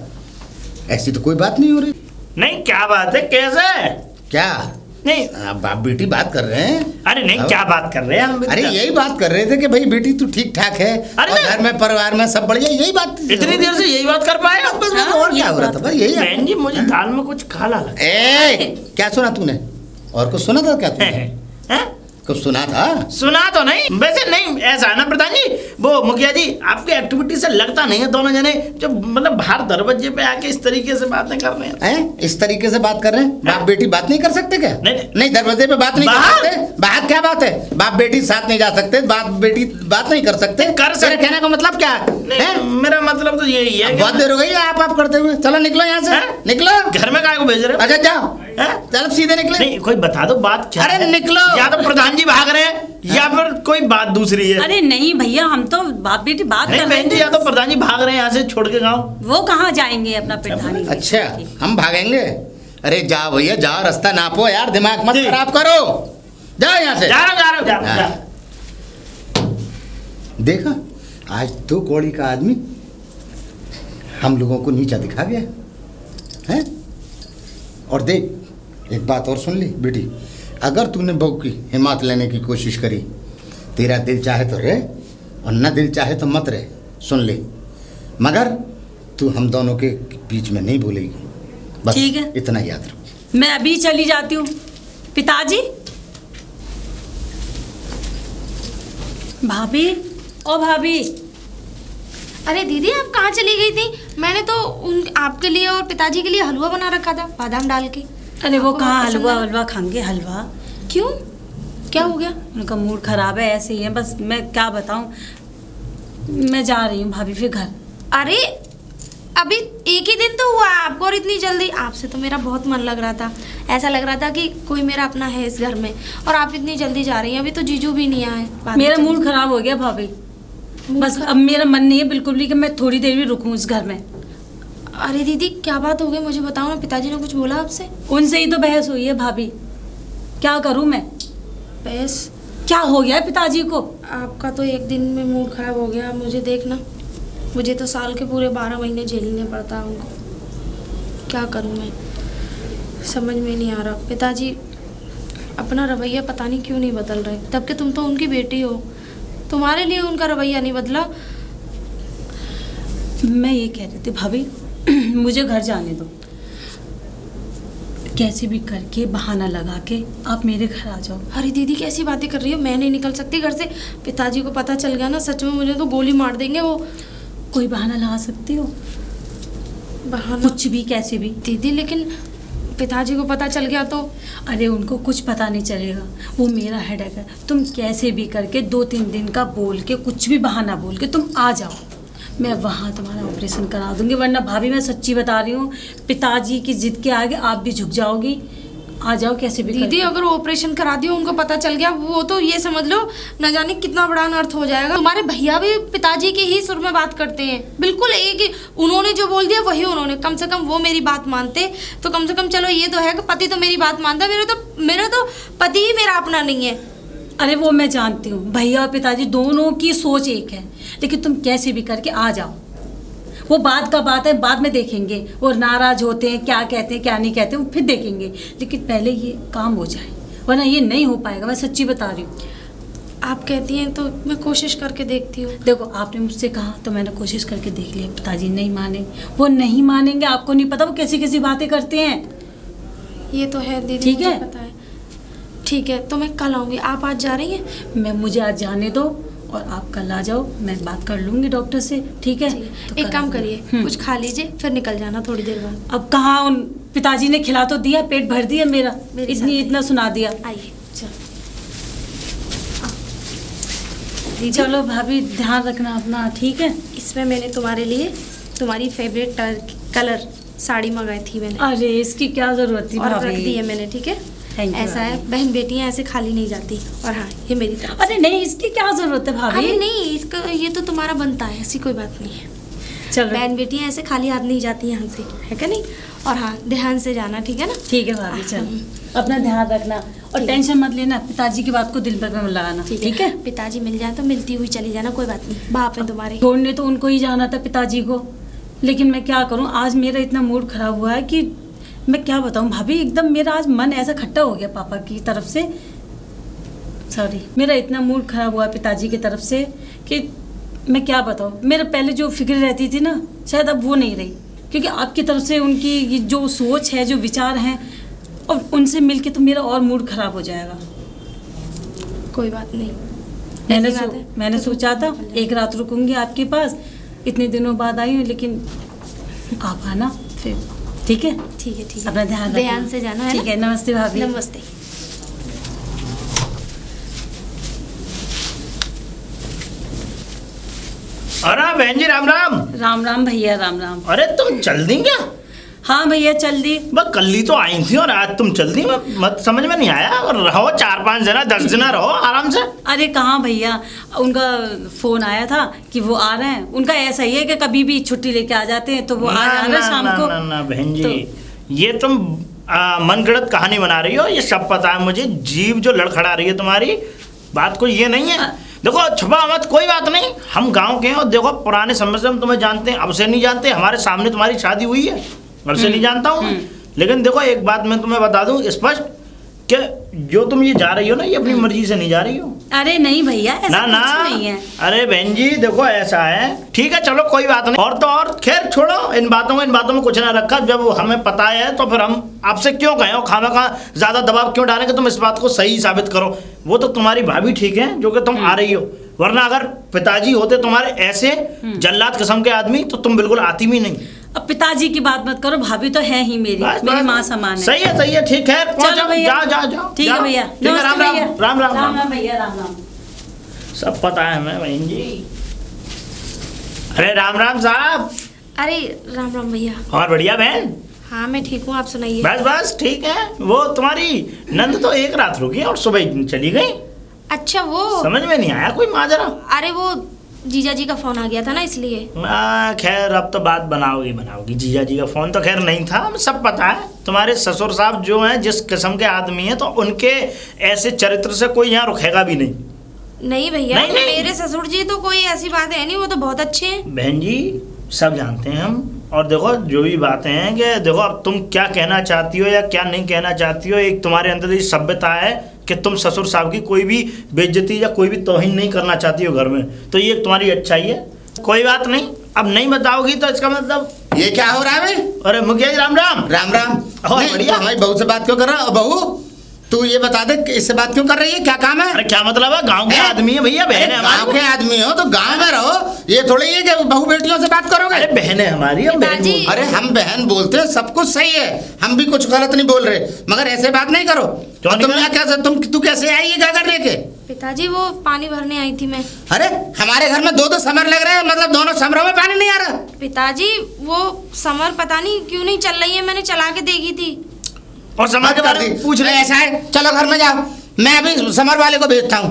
ऐसी तो कोई बात नहीं हो रही। नहीं क्या बात है, कैसे? क्या नहीं आप बाप बेटी बात कर रहे हैं? अरे नहीं, क्या बात कर रहे हैं हम? अरे यही बात कर रहे थे कि भाई बेटी तू ठीक ठाक है अरे और नहीं। घर में परिवार में सब बढ़िया, यही बात। इतनी देर से यही बात कर पाए आप? बस और क्या हो रहा था भाई? यही बहन जी मुझे दाल में कुछ खाला लगा। ए क्या सुना तूने? और कुछ सुना था क्या तूने? हैं? कुछ सुना था? सुना तो नहीं, वैसे नहीं ऐसा है ना प्रधान जी, वो मुखिया जी आपके एक्टिविटी से लगता नहीं है दोनों जने जो मतलब बाहर दरवाजे पे आके इस तरीके से बातें कर रहे हैं। इस तरीके से बात कर रहे हैं? बाप बेटी बात नहीं कर सकते क्या? नहीं दरवाजे पे बात नहीं कर बाहर? सकते? बाहर क्या बात है? बाप बेटी साथ नहीं जा सकते, बाप बेटी बात नहीं कर सकते? कर सकते। कहने का मतलब क्या है? मेरा मतलब तो यही है। बहुत देर हो गई आप करते हुए। चलो निकलो यहाँ से, निकलो। घर में काय को भेज रहे हो? अच्छा जाओ, चलो सीधे निकले। नहीं कोई बता दो बात क्या अरे है? निकलो। या तो प्रधान जी भाग रहे हैं या फिर कोई बात दूसरी है। अरे नहीं भैया, हम तो बाप बेटी बात नहीं कर बहन रहे जी, थे। या तो प्रधान जी भाग रहे हैं यहाँ से छोड़ के गाँव। वो कहाँ जाएंगे अपना प्रधानी? अच्छा हम भागेंगे? अरे जाओ भैया जाओ, रास्ता नापो यार, दिमाग मत जी। खराब करो। जाओ यहाँ से। जा रहा हूँ। हाँ। देखा, आज 2 कौड़ी का आदमी हम लोगों को नीचा दिखा गया है। और देख एक बात और सुन ली बेटी, अगर तूने बहू की हिम्मत लेने की कोशिश करी, तेरा दिल चाहे तो रहे और न दिल चाहे तो मत रहे, सुन ले, मगर तू हम दोनों के बीच में नहीं भूलेगी। बस ठीक है, इतना याद रखो। मैं अभी चली जाती हूँ। पिताजी, भाभी, ओ भाभी। अरे दीदी आप कहाँ चली गई थी? मैंने तो आपके लिए और पिताजी के लिए हलवा बना रखा था बादाम डाल के। अरे वो आपको कहाँ पसंद हलवा है? हलवा खाएंगे? हलवा क्यों, क्या हो गया? उनका मूड खराब है, ऐसे ही है, बस मैं क्या बताऊँ। मैं जा रही हूँ भाभी फिर घर। अरे अभी एक ही दिन तो हुआ है आपको और इतनी जल्दी? आपसे तो मेरा बहुत मन लग रहा था, ऐसा लग रहा था कि कोई मेरा अपना है इस घर में, और आप इतनी जल्दी जा रही हैं। अभी तो जीजू भी नहीं आए। मेरा मूड खराब हो गया भाभी, बस अब मेरा मन नहीं है बिल्कुल भी कि मैं थोड़ी देर भी रुकूं इस घर में। अरे दीदी क्या बात हो गई, मुझे बताओ ना। पिताजी ने कुछ बोला आपसे? उनसे ही तो बहस हुई है भाभी, क्या करूं मैं? बहस? क्या हो गया है पिताजी को? आपका तो एक दिन में मूड खराब हो गया, मुझे देखना। मुझे तो साल के पूरे 12 महीने झेलने पड़ता है उनको। क्या करूं मैं, समझ में नहीं आ रहा। पिताजी अपना रवैया पता नहीं क्यों नहीं बदल रहे, तब कि तुम तो उनकी बेटी हो, तुम्हारे लिए उनका रवैया नहीं बदला। मैं ये कह रही थी भाभी, मुझे घर जाने दो, कैसे भी करके बहाना लगा के आप मेरे घर आ जाओ। अरे दीदी कैसी बातें कर रही हो, मैं नहीं निकल सकती घर से। पिताजी को पता चल गया ना, सच में मुझे तो गोली मार देंगे वो। कोई बहाना लगा सकती हो? बहाना? कुछ भी, कैसे भी। दीदी लेकिन पिताजी को पता चल गया तो? अरे उनको कुछ पता नहीं चलेगा, वो मेरा हेडेक है। तुम कैसे भी करके 2-3 दिन का बोल के, कुछ भी बहाना बोल के तुम आ जाओ, मैं वहाँ तुम्हारा ऑपरेशन करा दूंगी। वरना भाभी मैं सच्ची बता रही हूँ, पिताजी की जिद के आगे आप भी झुक जाओगी। आ जाओ कैसे भी दीदी करके। अगर ऑपरेशन करा दिया, उनको पता चल गया, वो तो ये समझ लो न जाने कितना बड़ा अनर्थ हो जाएगा। तुम्हारे भैया भी पिताजी के ही सुर में बात करते हैं, बिल्कुल एक ही। उन्होंने जो बोल दिया वही उन्होंने, कम से कम वो मेरी बात मानते तो कम से कम चलो ये तो है कि पति तो मेरी बात मानता है। मेरा तो पति ही मेरा अपना नहीं है। अरे वो मैं जानती हूँ, भैया और पिताजी दोनों की सोच एक है, लेकिन तुम कैसे भी करके आ जाओ। वो बात का बात है, बाद में देखेंगे। वो नाराज होते हैं, क्या कहते हैं क्या नहीं कहते, वो फिर देखेंगे। लेकिन पहले ये काम हो जाए, वरना ये नहीं हो पाएगा। मैं सच्ची बता रही हूँ। आप कहती हैं तो मैं कोशिश करके देखती हूँ। देखो आपने मुझसे कहा तो मैंने कोशिश करके देख लिया। पिताजी नहीं माने, वो नहीं मानेंगे। आपको नहीं पता वो कैसी कैसी बातें करते हैं। ये तो है दीदी, ठीक मुझे है? पता है। ठीक है तो मैं कल आऊँगी, आप आज जा रही हैं? मुझे आज जाने दो और आप कल आ जाओ, मैं बात कर लूँगी डॉक्टर से। ठीक है? तो एक कल काम आ जाओ। करिए, कुछ खा लीजिए फिर निकल जाना थोड़ी देर बाद। अब कहाँ, उन पिताजी ने खिला तो दिया, पेट भर दिया मेरा, मेरे साथ इतना सुना दिया। आइए। चलो भाभी ध्यान रखना अपना, ठीक है? इसमें मैंने तुम्हारे लिए तुम्हारी फेवरेट कलर साड़ी मंगाई थी मैंने, अरे इसकी क्या जरूरत थी और रख दी भाभी? है मैंने। ठीक है, Thank you, ऐसा है, भाभी। बहन बेटियां ऐसे खाली नहीं जाती। और हाँ ये मेरी तरफ से। अरे नहीं, इसकी क्या जरूरत है भाभी? अरे नहीं, इसका ये तो तुम्हारा बनता है, ऐसी कोई बात नहीं है। चलो बहन बेटियां ऐसे खाली हाथ नहीं जाती यहाँ से, है क्या नहीं? और हाँ ध्यान से जाना, ठीक है ना? ठीक है भाभी, चलो अपना ध्यान रखना और टेंशन मत लेना। पिताजी की बात को दिल पर मत लगाना, ठीक है? पिताजी मिल जाए तो मिलती हुई चली जाना, कोई बात नहीं, बाप है तुम्हारे। छोड़ने तो उनको ही जाना था पिताजी को, लेकिन मैं क्या करूं, आज मेरा इतना मूड खराब हुआ है कि मैं क्या बताऊं भाभी। एकदम मेरा आज मन ऐसा खट्टा हो गया पापा की तरफ से। सॉरी, मेरा इतना मूड खराब हुआ पिताजी की तरफ से कि मैं क्या बताऊं। मेरा पहले जो फिक्र रहती थी ना, शायद अब वो नहीं रही, क्योंकि आपकी तरफ से उनकी ये जो सोच है, जो विचार हैं, और उनसे मिलके तो मेरा और मूड खराब हो जाएगा। कोई बात नहीं। ऐसी बात है। मैंने सोचा था एक रात रुकूंगी आपके पास, इतने दिनों बाद आई हूँ, लेकिन आप आना फिर। ठीक है ठीक है ठीक है, अपना ध्यान ध्यान से जाना है। ठीक है, नमस्ते भाभी। नमस्ते। अरे बहन जी राम राम। राम राम भैया, राम राम। अरे तुम चल दी क्या? हाँ भैया चल दी। बस कल तो आई थी और आज तुम चल दी, मत समझ में नहीं आया। और रहो 4-5 जना 10 जना रहो आराम से। अरे कहाँ भैया, उनका फोन आया था कि वो आ रहे हैं। उनका ऐसा ही है कि कभी भी छुट्टी लेके आ जाते हैं, तो वो आज आ रहे हैं शाम को। ना बहन जी, ये तुम मनगढ़ंत कहानी बना रही हो, ये सब पता है मुझे। जीभ जो लड़खड़ा रही है तुम्हारी, बात कोई ये नहीं है। देखो छुपा मत, कोई बात नहीं, हम गांव के हैं। और देखो पुराने समय से हम तुम्हें जानते हैं, अब से नहीं जानते। हमारे सामने तुम्हारी शादी हुई है, अब से नहीं जानता हूँ। लेकिन देखो एक बात मैं तुम्हें बता दूं स्पष्ट, कि जो तुम ये जा रही हो ना, ये अपनी मर्जी से नहीं जा रही हो। अरे नहीं भैया, ऐसा ना कुछ नहीं है। अरे बहन जी देखो ऐसा है, ठीक है चलो कोई बात नहीं। और तो और खैर छोड़ो इन बातों में कुछ ना रखा। जब हमें पता है तो फिर हम आपसे क्यों कहें और खामखा ज्यादा दबाव क्यों डालें कि तुम इस बात को सही साबित करो। वो तो तुम्हारी भाभी ठीक है जो कि तुम आ रही हो, वरना अगर पिताजी होते तुम्हारे ऐसे जल्लाद किस्म के आदमी तो तुम बिल्कुल आती भी नहीं। अब पिताजी की बात मत करो, भाभी तो है ही मेरी माँ समान है। सही है ठीक है, चलो भैया, जाओ ठीक है भैया, राम राम भैया, राम राम। सब पता है हमें बहन जी। अरे राम राम साहब। अरे राम राम भैया। और बढ़िया बहन? हाँ मैं ठीक हूँ, आप सुनाइए। बस ठीक है। वो तुम्हारी नंद तो एक रात रुकी और सुबह चली गई। अच्छा वो समझ में नहीं आया कोई माजरा। अरे वो जीजा जी का फोन आ गया था ना, इसलिए। खैर अब तो बात बनाओगी। जीजा जी का फोन तो खैर नहीं था, हमें सब पता है। तुम्हारे ससुर साहब जो हैं जिस किस्म के आदमी हैं, तो उनके ऐसे चरित्र से कोई यहाँ रुकेगा भी नहीं। नहीं भैया, नहीं। मेरे ससुर जी तो कोई ऐसी बात है नहीं, वो तो बहुत अच्छे हैं। बहन जी सब जानते हैं हम। और देखो जो भी बातें हैं कि देखो अब तुम क्या कहना चाहती हो या क्या नहीं कहना चाहती हो, एक तुम्हारे अंदर ये सभ्यता है कि तुम ससुर साहब की कोई भी बेइज्जती या कोई भी तौहीन नहीं करना चाहती हो घर में, तो ये तुम्हारी अच्छाई है। कोई बात नहीं, अब नहीं बताओगी तो इसका मतलब ये क्या हो रहा है भाई? अरे मुखिया जी राम राम। राम राम। और बढ़िया। हमारी बहू से बात क्यों कर रहा है? बहू तू ये बता दे कि इससे बात क्यों कर रही है, क्या काम है? अरे क्या मतलब है, गांव के आदमी है भैया, बहन है गांव के आदमी हो तो गांव में रहो, ये थोड़ी है कि बहू बेटियों से बात करोगे। अरे बहन है हमारी, हम बहन पिताजी। अरे हम बहन बोलते हैं, सब कुछ सही है, हम भी कुछ गलत नहीं बोल रहे, मगर ऐसे बात नहीं करो। क्यों नहीं तुम यहाँ कैसे तू कैसे आई है गागर लेके? पिताजी वो पानी भरने आई थी मैं। अरे हमारे घर में दो समर लग रहे हैं, मतलब दोनों समरों में पानी नहीं आ रहा। पिताजी वो समर पता नहीं क्यों नहीं चल रही है, मैंने चला के देखी थी। और समाज के बारे में पूछ रहे ऐसा है, चलो घर में जाओ, मैं अभी समर वाले को भेजता हूँ।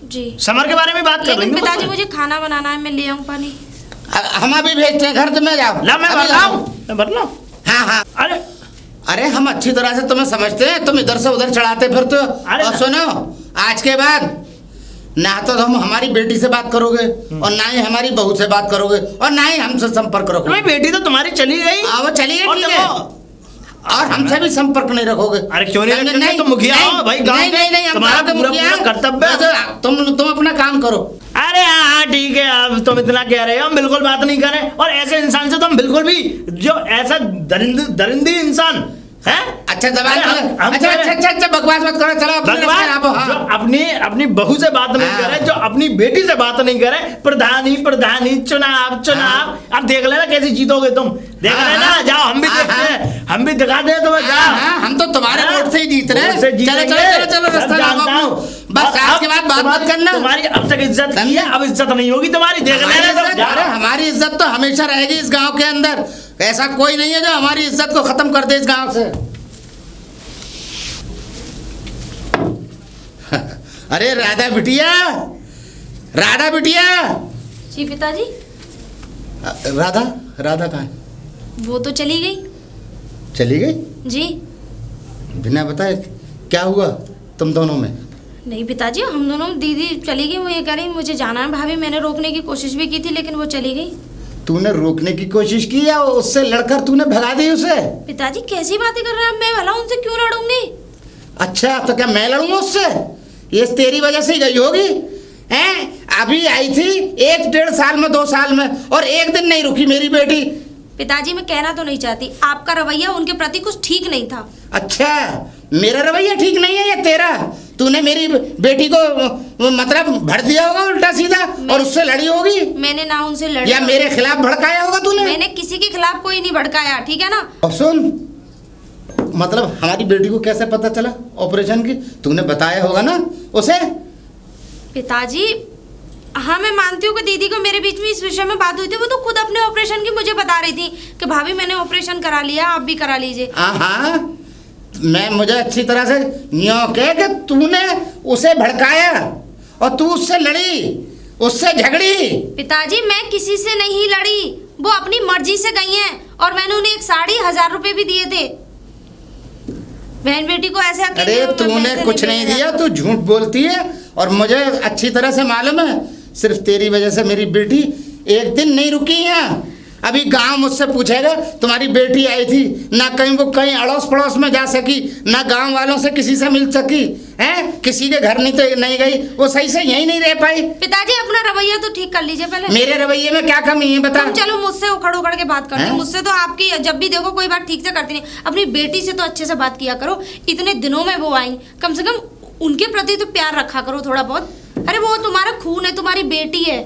जी समर के बारे में बात कर रही लेकिन हूँ। पिताजी मुझे खाना बनाना है, मैं ले आऊँ पानी। हम अभी भेजते हैं, घर में जाओ। ला मैं अभी भर लाऊं? मैं भर लाऊं? हाँ हाँ। अरे अरे हम अच्छी तरह से तुम्हें समझते हैं, तुम इधर से उधर चढ़ाते फिरते हो। अरे और सुनो, आज के बाद ना तो तुम हमारी बेटी से बात करोगे और ना ही हमारी बहू से बात करोगे और ना ही हमसे संपर्क रखोगे। भाई बेटी तो तुम्हारी चली गई। वो चली गई, और ठीक है, देखो, और हमसे भी संपर्क नहीं रखोगे। अरे क्यों नहीं रखेंगे? तुम मुखिया हो भाई गांव के, नहीं हम तुम्हारा गांव के पूरा मुखिया हैं। कर्तव्य है। बस तुम अपना काम करो। अरे हाँ ठीक है, अब तुम इतना कह रहे हो, हम बिल्कुल बात नहीं करें। और ऐसे इंसान से तो हम बिल्कुल भी, जो ऐसा दरिंदी इंसान है। अच्छा जबान हम अच्छा बकवास मत करो, चलो भगवान जो अपनी बहू से बात नहीं करे, जो अपनी बेटी से बात नहीं करे, प्रधानी चुनाव अब देख लेना कैसे जीतोगे तुम, देख लेना। जाओ हम भी देखते हैं, हम भी दिखा दे तुम्हें। जाओ हम तो तुम्हारे वोट से ही जीत रहे हैं। चलो रास्ता लगाओ। बस आज के बाद बात मत करना। तुम्हारी अब तक इज्जत की है, अब इज्जत नहीं होगी तुम्हारी, देख लेना। अरे हमारी इज्जत तो हमेशा रहेगी इस गांव के अंदर, ऐसा कोई नहीं है जो हमारी इज्जत को खत्म कर दे इस गांव से। अरे राधा बिटिया जी पिताजी। राधा कहाँ है? वो तो चली गई। चली गई जी बिना बताए? क्या हुआ तुम दोनों में? नहीं पिताजी, हम दोनों, दीदी चली गई, वो ये कह रही मुझे जाना है भाभी, मैंने रोकने की कोशिश भी की थी लेकिन वो चली गई। तूने रोकने की कोशिश की या उससे लड़कर तूने भगा दी उसे? पिताजी कैसी बातें कर रहे हैं, मैं भला उनसे क्यों लड़ूंगी? अच्छा तो क्या मैं लड़ूंगा उससे? ये तेरी वजह से ही गई होगी हैं? अभी आई थी 1-1.5 साल में 2 साल में, और एक दिन नहीं रुकी मेरी बेटी। पिताजी मैं कहना तो नहीं चाहती, आपका रवैया उनके प्रति कुछ ठीक नहीं था। अच्छा मेरा रवैया ठीक नहीं है या तेरा? तूने मेरी बेटी को मतलब भर दिया होगा उल्टा सीधा और उससे लड़ी होगी, मैंने ना उनसे लड़ी या मेरे खिलाफ भड़काया होगा तूने। मैंने किसी के खिलाफ कोई नहीं भड़काया, ठीक है ना। और सुन, मतलब हमारी बेटी को कैसे पता चला ऑपरेशन की? तूने बताया होगा ना उसे। पिताजी हाँ मैं मानती हूँ कि दीदी को मेरे बीच में इस विषय में बात हुई थी। वो तो खुद अपने ऑपरेशन की मुझे बता रही थी कि भाभी मैंने ऑपरेशन करा लिया, आप भी करा लीजिए। हाँ, मैं मुझे अच्छी तरह से यूँ कह कि तूने उसे भड़काया और तू उससे लड़ी, उससे झगड़ी। पिताजी मैं किसी से नहीं लड़ी, वो अपनी मर्जी से गई हैं और मैंने उन्हें एक साड़ी 1000 रुपए भी दिए थे। बहन बेटी को ऐसे अकेले अरे तूने कुछ नहीं दिया, तू झूठ बोलती है और मुझे अच्छी तरह से मालूम है। सिर्फ तेरी वजह से मेरी बेटी एक दिन नहीं रुकी यहाँ। अभी गांव मुझसे पूछेगा तुम्हारी बेटी आई थी, ना कहीं वो कहीं अड़ोस पड़ोस में जा सकी, ना गांव वालों से किसी से मिल सकी है, किसी के घर नहीं गई, वो सही से यहीं नहीं रह पाई। पिताजी अपना रवैया तो ठीक कर लीजिए पहले। मेरे रवैये में क्या कमी है बता। तुम चलो मुझसे उखड़ उखड़ के बात करते, मुझसे तो आपकी जब भी देखो कोई बात ठीक से करती नहीं। अपनी बेटी से तो अच्छे से बात किया करो, इतने दिनों में वो आई, कम से कम उनके प्रति तो प्यार रखा करो थोड़ा बहुत। अरे वो तुम्हारा खून है, तुम्हारी बेटी है।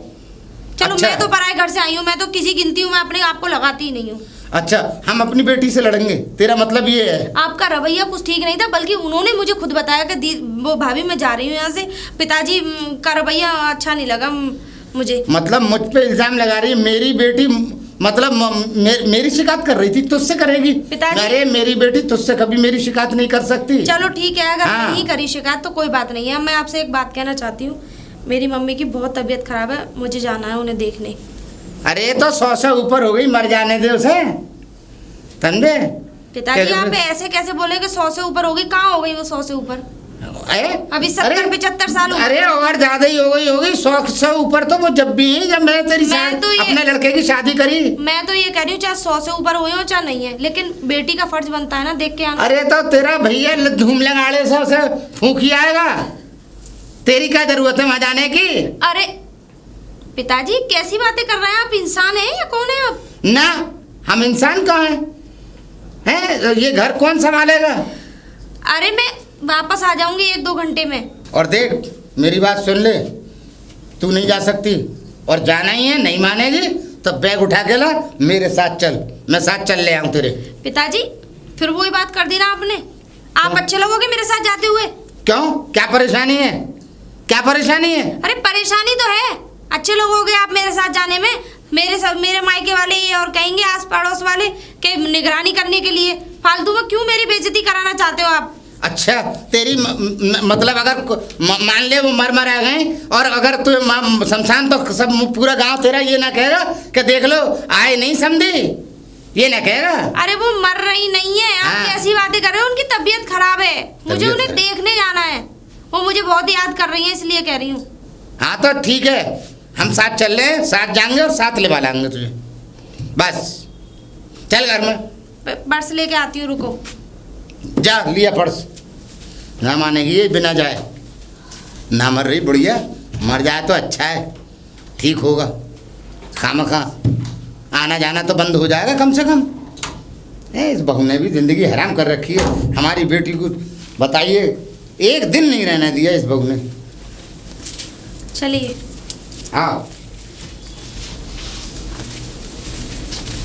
चलो अच्छा। मैं तो पराए घर से आई हूँ, मैं तो किसी गिनती हूँ, मैं अपने आप को लगाती ही नहीं हूँ। अच्छा, हम अपनी बेटी से लड़ेंगे, तेरा मतलब ये है? आपका रवैया कुछ ठीक नहीं था, बल्कि उन्होंने मुझे खुद बताया कि वो भाभी मैं जा रही हूँ यहाँ से। पिताजी का रवैया अच्छा नहीं लगा मुझे। मतलब मुझ पे इल्जाम लगा रही है मेरी बेटी, मतलब मेरी शिकायत कर रही थी, तुझसे करेगी? पिताजी अरे मेरी बेटी तुझसे कभी मेरी शिकायत नहीं कर सकती। चलो ठीक है, अगर हाँ। नहीं करी शिकायत तो कोई बात नहीं है। मैं आपसे एक बात कहना चाहती हूँ, मेरी मम्मी की बहुत तबीयत खराब है, मुझे जाना है उन्हें देखने। अरे तो 100 से ऊपर हो गई, मर जाने दे उसे, समझे? पिताजी आप ऐसे कैसे बोले कि 100 से ऊपर हो गई? कहाँ हो गई वो 100 से ऊपर? अभी 70-75 साल हो गए। अरे और ज्यादा ही हो गई होगी। 100 से ऊपर तो वो जब भी है, जब मैं तेरी अपने लड़के की शादी करी। मैं तो ये कह रही हूँ चाहे 100 से ऊपर हुई हो चाहे नहीं है, लेकिन बेटी का फर्ज बनता है ना देख के आना। अरे तो तेरा भैया धूम लगाड़े से उसे फूंकी आएगा, तेरी क्या जरूरत है वहां जाने की? अरे पिताजी कैसी बातें कर रहे हैं आप? इंसान है या कौन है आप? ना, हम इंसान कहाँ हैं? ये घर कौन संभालेगा? अरे मैं वापस आ जाऊंगी 1-2 घंटे में। और देख मेरी बात सुन ले, तू नहीं जा सकती और जाना ही है, नहीं मानेगी तो बैग उठा के ला, मेरे साथ चल, मैं साथ चल ले आऊं तेरे। पिताजी फिर वही बात कर दी ना आपने। आप अच्छे लगोगे मेरे साथ जाते हुए? क्यों, क्या परेशानी है? क्या परेशानी है? अरे परेशानी तो है, अच्छे लगोगे आप मेरे साथ जाने में। मेरे मायके वाले ये और कहेंगे आस पड़ोस वाले के निगरानी करने के लिए। फालतू में क्यों मेरी बेइज्जती कराना चाहते हो आप? अच्छा तेरी मतलब अगर मान ले वो मर आ गए और अगर तू शमशान, तो सब पूरा गांव तेरा ये ना कहेगा कि देख लो आए नहीं समझी, ये ना कहेगा? अरे वो मर रही नहीं है, आप कैसी बातें कर रहे हो? उनकी तबीयत खराब है, मुझे उन्हें देखने जाना है। वो मुझे बहुत याद कर रही है, इसलिए कह रही हूँ। हाँ तो ठीक है, हम साथ चल रहे हैं, साथ जाएंगे और साथ ले लाएंगे तुझे। बस चल घर में। पर्स लेके आती हूँ, रुको। जा लिया पर्स। ना मानेगी ये बिना जाए, ना मर रही बुढ़िया, मर जाए तो अच्छा है, ठीक होगा। खामखा आना जाना तो बंद हो जाएगा कम से कम। इस बहू ने भी जिंदगी हराम कर रखी है हमारी बेटी को। बताइए, एक दिन नहीं रहने दिया इस बहू ने। चलिए। हाँ।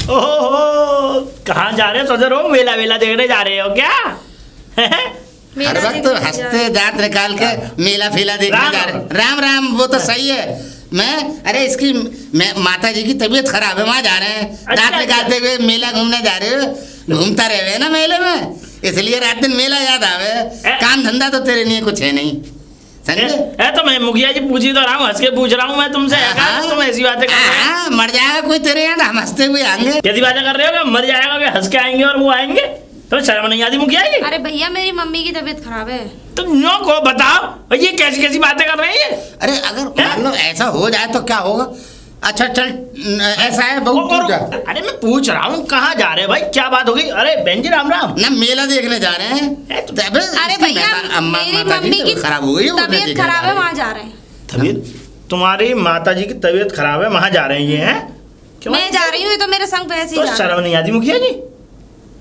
ओहो, कहाँ जा रहे हो? सदर हो, मेला वेला देखने जा रहे हो क्या? हर वक्त हंसते दांत निकाल के मेला फेला देखने जा रहे। राम राम, वो तो सही है। अरे इसकी माता जी की तबीयत खराब है, वहाँ जा रहे हैं। दांत निकालते हुए मेला घूमने जा रहे हो। घूमता रहे ना मेले में, इसलिए रात दिन मेला याद आवे। काम धंधा तो तेरे लिए कुछ है नहीं, समझे? तो मैं मुखिया जी पूछी तो रहा हूँ, हंस के पूछ रहा हूँ मैं तुमसे। तुम ऐसी बातें कर रहे हो? मर जाएगा कोई तेरे यहाँ, हम हंसते हुए आएंगे। कैसी बातें कर रहे हो? मर जाएगा, हंस के आएंगे और वो आएंगे? तो शर्म नहीं आती मुखिया जी? अरे भैया मेरी मम्मी की तबीयत खराब है। तुम नो को बताओ, ये कैसी कैसी बातें कर रही है? अरे अगर मान लो ऐसा हो जाए तो क्या होगा? अच्छा चल, ऐसा है बहुत दूर जा। अरे मैं पूछ रहा हूँ कहाँ जा रहे हैं भाई, क्या बात हो गई? अरे बहन जी राम राम। ना मेला देखने जा रहे हैं। अरे भैया मेरी मम्मी की खराब हो गई, तबीयत खराब है, वहाँ जा रहे हैं। तबीयत तुम्हारी माता जी की तबीयत खराब है, वहाँ जा रहे हैं ये हैं? मैं जा रही हूँ, ये तो मेरे संग पे ऐसे ही जा रहे हैं। शर्म नहीं आती मुखिया जी?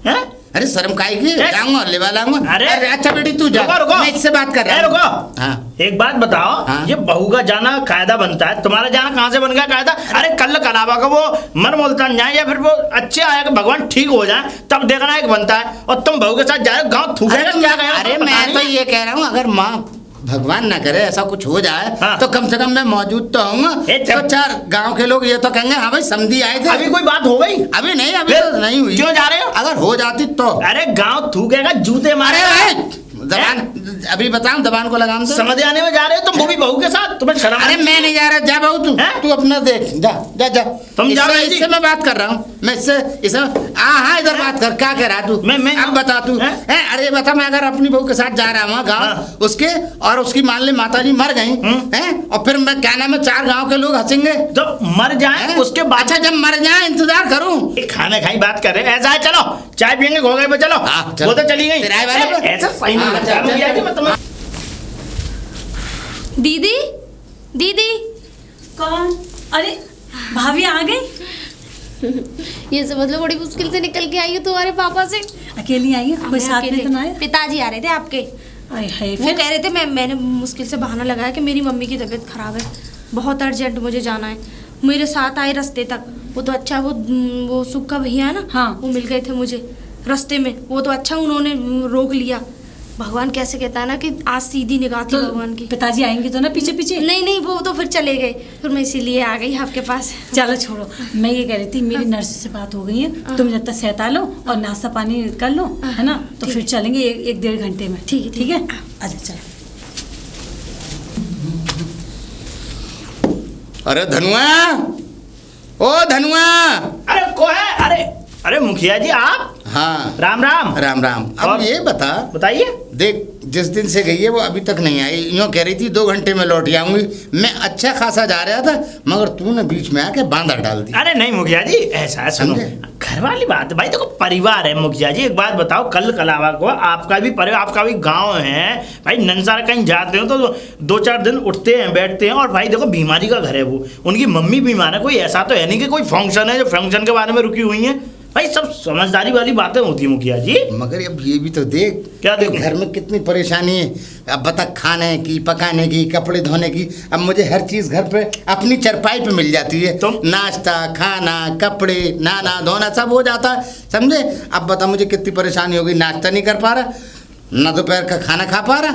हैं? अरे शर्म काहे की, ए? जाऊंगा लेवा लाऊंगा। अरे अच्छा बेटी तू जा, रुको। मैं इससे बात कर रहा हूँ। रुको। हाँ एक बात बताओ, हाँ? ये बहू का जाना कायदा बनता है, तुम्हारा जाना कहाँ से बन गया कायदा? अरे कल कलावा का वो मर मुल्तान जाए या फिर वो अच्छे आया कि भगवान ठीक हो जाए तब देखना एक बनता है, और तुम बहू के साथ जा रहे हो गाँव थूकेगा क्या गया? अरे मैं तो ये कह रहा हूँ, अगर माँ भगवान ना करे ऐसा कुछ हो जाए हाँ। तो कम से कम मैं मौजूद तो हूँ। तो चार गांव के लोग ये तो कहेंगे हाँ भाई समधी आए थे। अभी कोई बात हो गई? अभी नहीं, अभी तो नहीं हुई। क्यों जा रहे हो? अगर हो जाती तो। अरे गाँव थूकेगा, जूते मारे। जबान अभी बताऊं, जबान को लगाम दो। समझ आने में जा रहे हो तुम, वो भी बहू के साथ, तुम्हें शर्म? अरे मैं नहीं जा रहा, जा बहू तू, हैं? तू अपना देख, जा जा जा। तुम जाओ इससे, जी। इससे मैं बात कर रहा हूँ, मैं इससे हाँ इधर बात कर, क्या कह रहा तू? मैं अब बता तू। हैं? अरे बता, मैं अगर अपनी बहू के साथ जा रहा हूँ गाँव हाँ। उसके, और उसकी मान ली माता जी मर गई हैं, और फिर मैं क्या नाम है, चार गाँव के लोग हंसेंगे तो मर जाए हैं? उसके बाद। अच्छा जब मर जाए इंतजार करूं? खाना खाई बात कर रहे हैं, ऐसा है चलो चाय पियेंगे घोड़े पे, चलो। हाँ, चलो। वो तो चली गई, किराए वाले पे? ऐसा सही नहीं हाँ, लगता चल, मुझे चल, कि मैं तुम्हें। दीदी दीदी। कौन? अरे भाभी आ गई? ये समझ लो बड़ी मुश्किल से निकल के आई हो तुम्हारे पापा से। अकेली आई है? कोई मैं साथ में अकेले- तो ना है? पिताजी आ रहे थे आपके। आय हाय, वो फिर कह रहे थे, मैंने मुश्किल से बहाना लगाया कि मेरी मम्मी की तबीयत खराब है, बहुत अर्जेंट मुझे जाना है। मेरे साथ आए रास्ते तक, वो तो अच्छा, वो सुख का भैया है ना, हाँ। वो मिल गए थे मुझे रास्ते में, वो तो अच्छा उन्होंने रोक लिया। भगवान कैसे कहता है ना कि आज सीधी निगाह थी तो भगवान की। पिताजी आएंगे तो ना पीछे पीछे? नहीं नहीं, वो तो फिर चले गए, फिर मैं इसीलिए आ गई आपके पास। चलो छोड़ो, मैं ये कह रही थी मेरी नर्स से बात हो गई है, तुम जब तक सहता लो और नाश्ता पानी कर लो, है ना, तो ठीक फिर चलेंगे एक डेढ़ घंटे में। ठीक है, ठीक है, अच्छा चलो। अरे धनुआ, ओ धनुआ। अरे को है? अरे मुखिया जी आप? हाँ राम राम। राम राम। अब और? ये बता, बताइए। देख जिस दिन से गई है वो अभी तक नहीं आई, यूँ कह रही थी 2 घंटे में लौट आऊंगी। मैं अच्छा खासा जा रहा था, मगर तूने बीच में आके बांधा डाल दी। अरे नहीं मुखिया जी, ऐसा है, सुनो, समझे? घर वाली बात है भाई, देखो परिवार है मुखिया जी। एक बात बताओ, कल कलावा को आपका भी परिवार, आपका भी गांव है भाई, नंसार कहीं जाते हो तो 2-4 दिन उठते हैं बैठते हैं, और भाई देखो बीमारी का घर है वो, उनकी मम्मी बीमार है, कोई ऐसा तो है नहीं कि कोई फंक्शन है जो फंक्शन के बारे में रुकी हुई है भाई, सब समझदारी वाली बातें होती है मुखिया जी। मगर अब ये भी तो देख, क्या देखूं? घर में कितनी परेशानी है। अब बता, खाने की, पकाने की, कपड़े धोने की। अब मुझे हर चीज घर पे अपनी चरपाई पे मिल जाती है, तो? नाश्ता, खाना, कपड़े, नहाना धोना सब हो जाता है, समझे? अब बता मुझे कितनी परेशानी होगी, नाश्ता नहीं कर पा रहा, ना दोपहर का खाना खा पा रहा,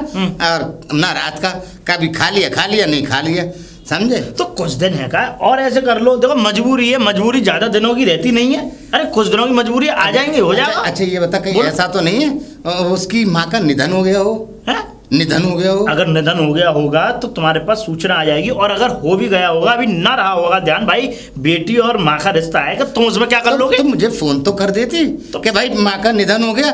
और ना रात का, कभी खा लिया नहीं खा लिया, समझे? तो कुछ दिन है का, और ऐसे कर लो, देखो मजबूरी है, मजबूरी ज्यादा दिनों की रहती नहीं है। अरे कुछ दिनों की मजबूरी आ जाएंगे, हो जाएगा। अच्छा ये बता, कहीं बोलो। ऐसा तो नहीं है उसकी माँ का निधन हो गया हो? हैं? निधन हो गया हो? अगर निधन हो गया होगा तो तुम्हारे पास सूचना आ जाएगी, और अगर हो भी गया होगा, अभी ना रहा होगा ध्यान भाई, बेटी और माँ का रिश्ता है, कि तुम उसमें क्या कर लोगे? तो मुझे फोन तो कर देती तो कि भाई माँ का निधन हो गया,